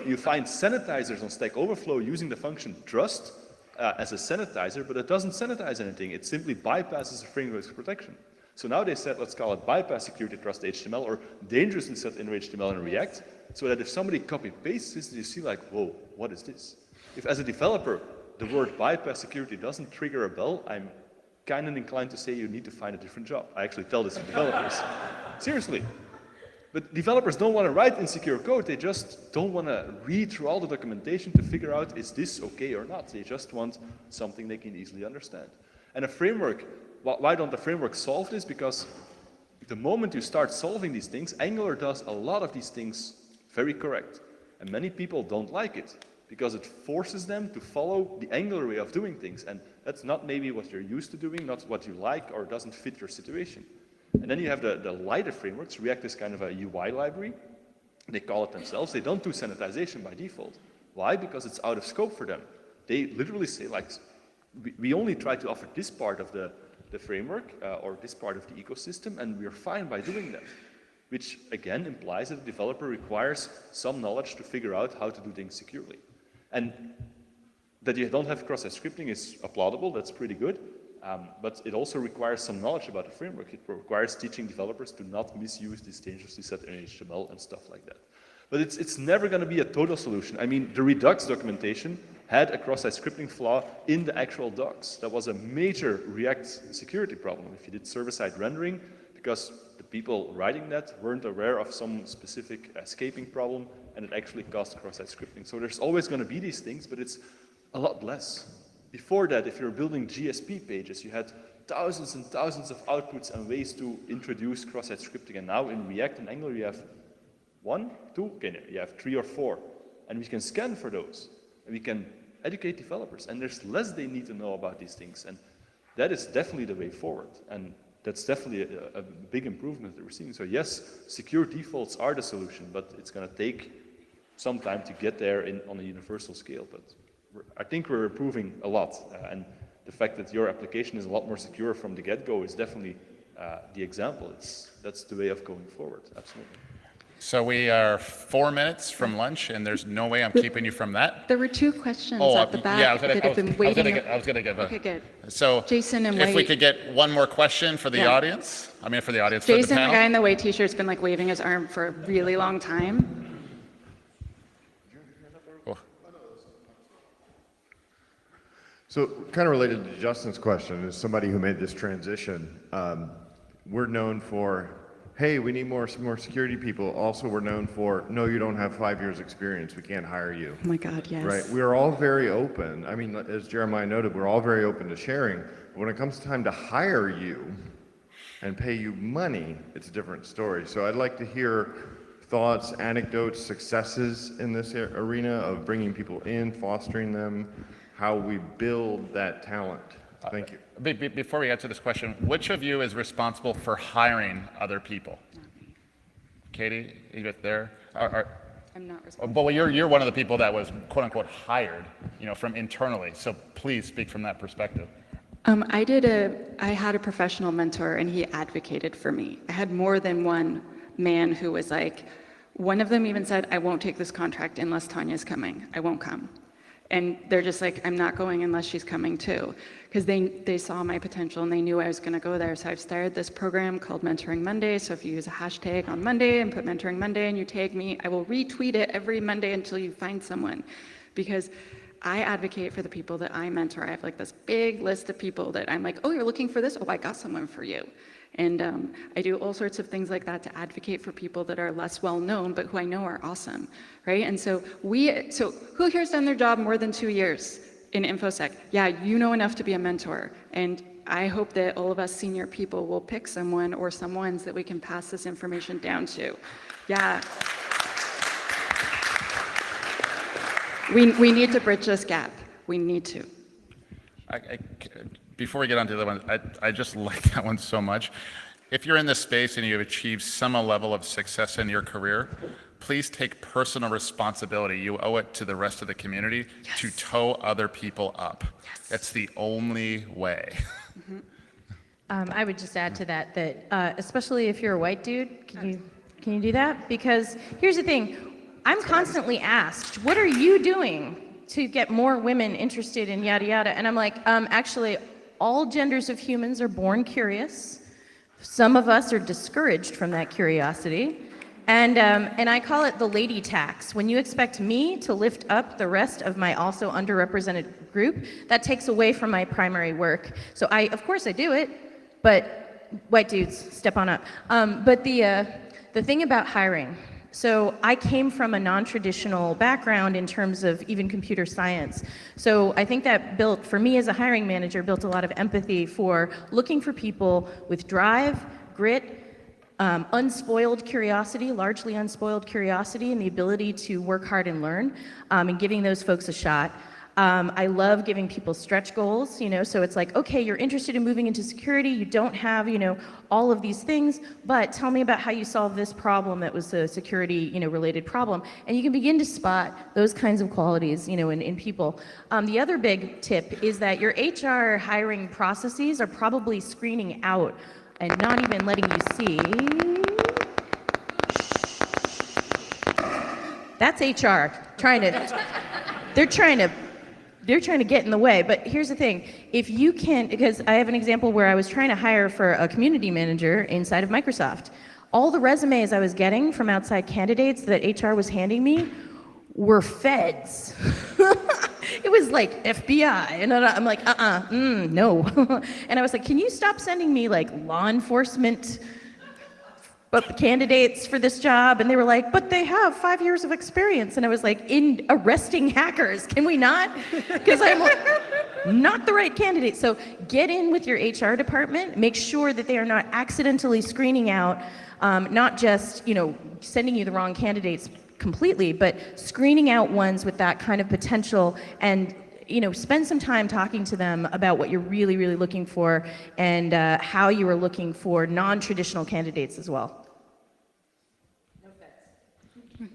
You find sanitizers on Stack Overflow using the function trust as a sanitizer, but it doesn't sanitize anything. It simply bypasses the framework's protection. So now they said, let's call it bypass security trust HTML or dangerously set inner HTML in React, so that if somebody copy-pastes this, you see like, whoa, what is this? If as a developer, the word bypass security doesn't trigger a bell, I'm kind of inclined to say you need to find a different job. I actually tell this to developers. Seriously. But developers don't want to write insecure code. They just don't want to read through all the documentation to figure out, is this okay or not? They just want something they can easily understand. And a framework, why don't the framework solve this? Because the moment you start solving these things, Angular does a lot of these things very correct. And many people don't like it because it forces them to follow the Angular way of doing things. And that's not maybe what you're used to doing, not what you like, or doesn't fit your situation. And then you have the lighter frameworks. React is kind of a UI library. They call it themselves. They don't do sanitization by default. Why? Because it's out of scope for them. They literally say, like, we only try to offer this part of the framework or this part of the ecosystem, and we're fine by doing that. Which, again, implies that the developer requires some knowledge to figure out how to do things securely. And that you don't have cross-site scripting is applaudable, that's pretty good. But it also requires some knowledge about the framework. It requires teaching developers to not misuse this dangerously set in HTML and stuff like that. But it's never going to be a total solution. I mean, the Redux documentation had a cross-site scripting flaw in the actual docs. That was a major React security problem. If you did server-side rendering, because the people writing that weren't aware of some specific escaping problem, and it actually caused cross-site scripting. So there's always going to be these things, but it's a lot less. Before that, if you're building GSP pages, you had thousands and thousands of outputs and ways to introduce cross-site scripting. And now in React and Angular, you have 1, 2, okay, you have 3 or 4. And we can scan for those. And we can educate developers. And there's less they need to know about these things. And that is definitely the way forward. And that's definitely a big improvement that we're seeing. So yes, secure defaults are the solution, but it's going to take some time to get there on a universal scale. But I think we're improving a lot. And the fact that your application is a lot more secure from the get-go is definitely the example. That's the way of going forward, absolutely. So we are 4 minutes from lunch, and there's no way I'm keeping you from that. There were 2 questions Oh, at the back yeah, that have been waiting. I was going to give a... Okay, good. So Jason and if we White. could get one more question for the Yeah. audience, for the audience, for the Jason, the panel. guy in the white t-shirt's been like waving his arm for a really long time. So kind of related to Justin's question, as somebody who made this transition, we're known for, hey, we need more security people. Also, we're known for, no, you don't have 5 years experience. We can't hire you. Oh my God, yes. Right? We're all very open. I mean, as Jeremiah noted, we're all very open to sharing. But when it comes time to hire you and pay you money, it's a different story. So I'd like to hear thoughts, anecdotes, successes in this arena of bringing people in, fostering them, how we build that talent. Thank you. Before we answer this question, which of you is responsible for hiring other people? Katie, you get there? I'm not responsible. But you're one of the people that was quote unquote hired, from internally. So please speak from that perspective. I had a professional mentor and he advocated for me. I had more than one man who was like, one of them even said, I won't take this contract unless Tanya's coming. I won't come. And they're just like, I'm not going unless she's coming too. Because they saw my potential and they knew I was going to go there. So I've started this program called Mentoring Monday. So if you use a hashtag on Monday and put Mentoring Monday and you tag me, I will retweet it every Monday until you find someone. Because I advocate for the people that I mentor. I have like this big list of people that I'm like, oh, you're looking for this? Oh, I got someone for you. And I do all sorts of things like that to advocate for people that are less well known, but who I know are awesome, right? And so who here's done their job more than 2 years in InfoSec? Yeah, you know enough to be a mentor. And I hope that all of us senior people will pick someone or someones that we can pass this information down to. Yeah. We need to bridge this gap. We need to. Before we get on to the other one, I just like that one so much. If you're in this space and you've achieved some level of success in your career, please take personal responsibility. You owe it to the rest of the community to tow other people up. That's the only way. I would just add to that especially if you're a white dude, can you do that? Because here's the thing, I'm constantly asked, what are you doing to get more women interested in yada yada? And I'm like, actually, all genders of humans are born curious. Some of us are discouraged from that curiosity. And I call it the lady tax. When you expect me to lift up the rest of my also underrepresented group, that takes away from my primary work. So of course I do it, but white dudes, step on up. But the thing about hiring, so I came from a non-traditional background in terms of even computer science. So I think that for me as a hiring manager, built a lot of empathy for looking for people with drive, grit, unspoiled curiosity, largely unspoiled curiosity, and the ability to work hard and learn, and giving those folks a shot. I love giving people stretch goals, so it's like, okay, you're interested in moving into security, you don't have, all of these things, but tell me about how you solved this problem that was a security, related problem. And you can begin to spot those kinds of qualities, in people. The other big tip is that your HR hiring processes are probably screening out and not even letting you see. That's HR they're trying to get in the way. But here's the thing, if you can't, because I have an example where I was trying to hire for a community manager inside of Microsoft. All the resumes I was getting from outside candidates that HR was handing me were feds. It was like FBI, and I'm like, no. And I was like, can you stop sending me like law enforcement candidates for this job? And they were like, but they have 5 years of experience. And I was like, in arresting hackers, can we not? Because I'm not the right candidate. So get in with your HR department, make sure that they are not accidentally screening out, not just, sending you the wrong candidates completely, but screening out ones with that kind of potential, and spend some time talking to them about what you're really, really looking for, and how you are looking for non-traditional candidates as well.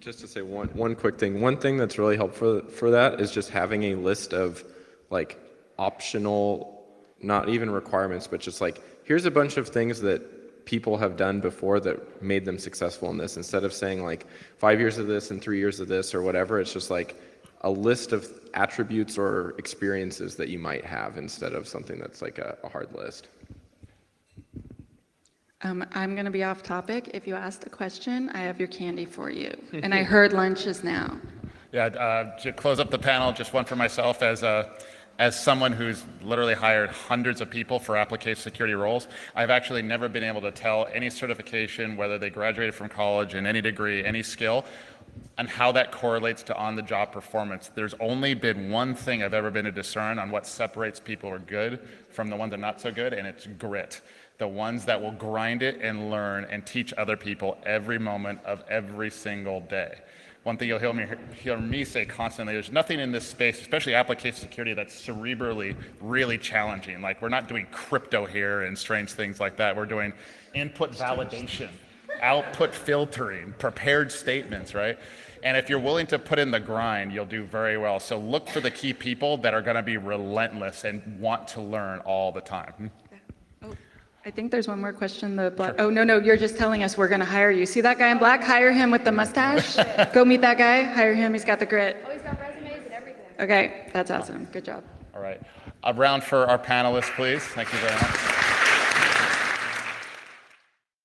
Just to say one quick thing. One thing that's really helpful for that is just having a list of like optional, not even requirements, but just like, here's a bunch of things that people have done before that made them successful in this. Instead of saying like 5 years of this and 3 years of this or whatever, it's just like a list of attributes or experiences that you might have instead of something that's like a hard list. I'm going to be off topic. If you asked a question, I have your candy for you. And I heard lunch is now. Yeah, to close up the panel, just one for myself as someone who's literally hired hundreds of people for application security roles. I've actually never been able to tell any certification, whether they graduated from college in any degree, any skill, and how that correlates to on-the-job performance. There's only been one thing I've ever been to discern on what separates people who are good from the ones that are not so good, and it's grit. The ones that will grind it and learn and teach other people every moment of every single day. One thing you'll hear me say constantly, there's nothing in this space, especially application security, that's cerebrally really challenging. Like, we're not doing crypto here and strange things like that. We're doing input validation, output filtering, prepared statements, right? And if you're willing to put in the grind, you'll do very well. So look for the key people that are going to be relentless and want to learn all the time. Oh, I think there's one more question. The black. Oh, no, you're just telling us we're going to hire you. See that guy in black? Hire him with the mustache. Go meet that guy. Hire him. He's got the grit. Oh, he's got resumes and everything. Okay, that's awesome. Good job. All right. A round for our panelists, please. Thank you very much.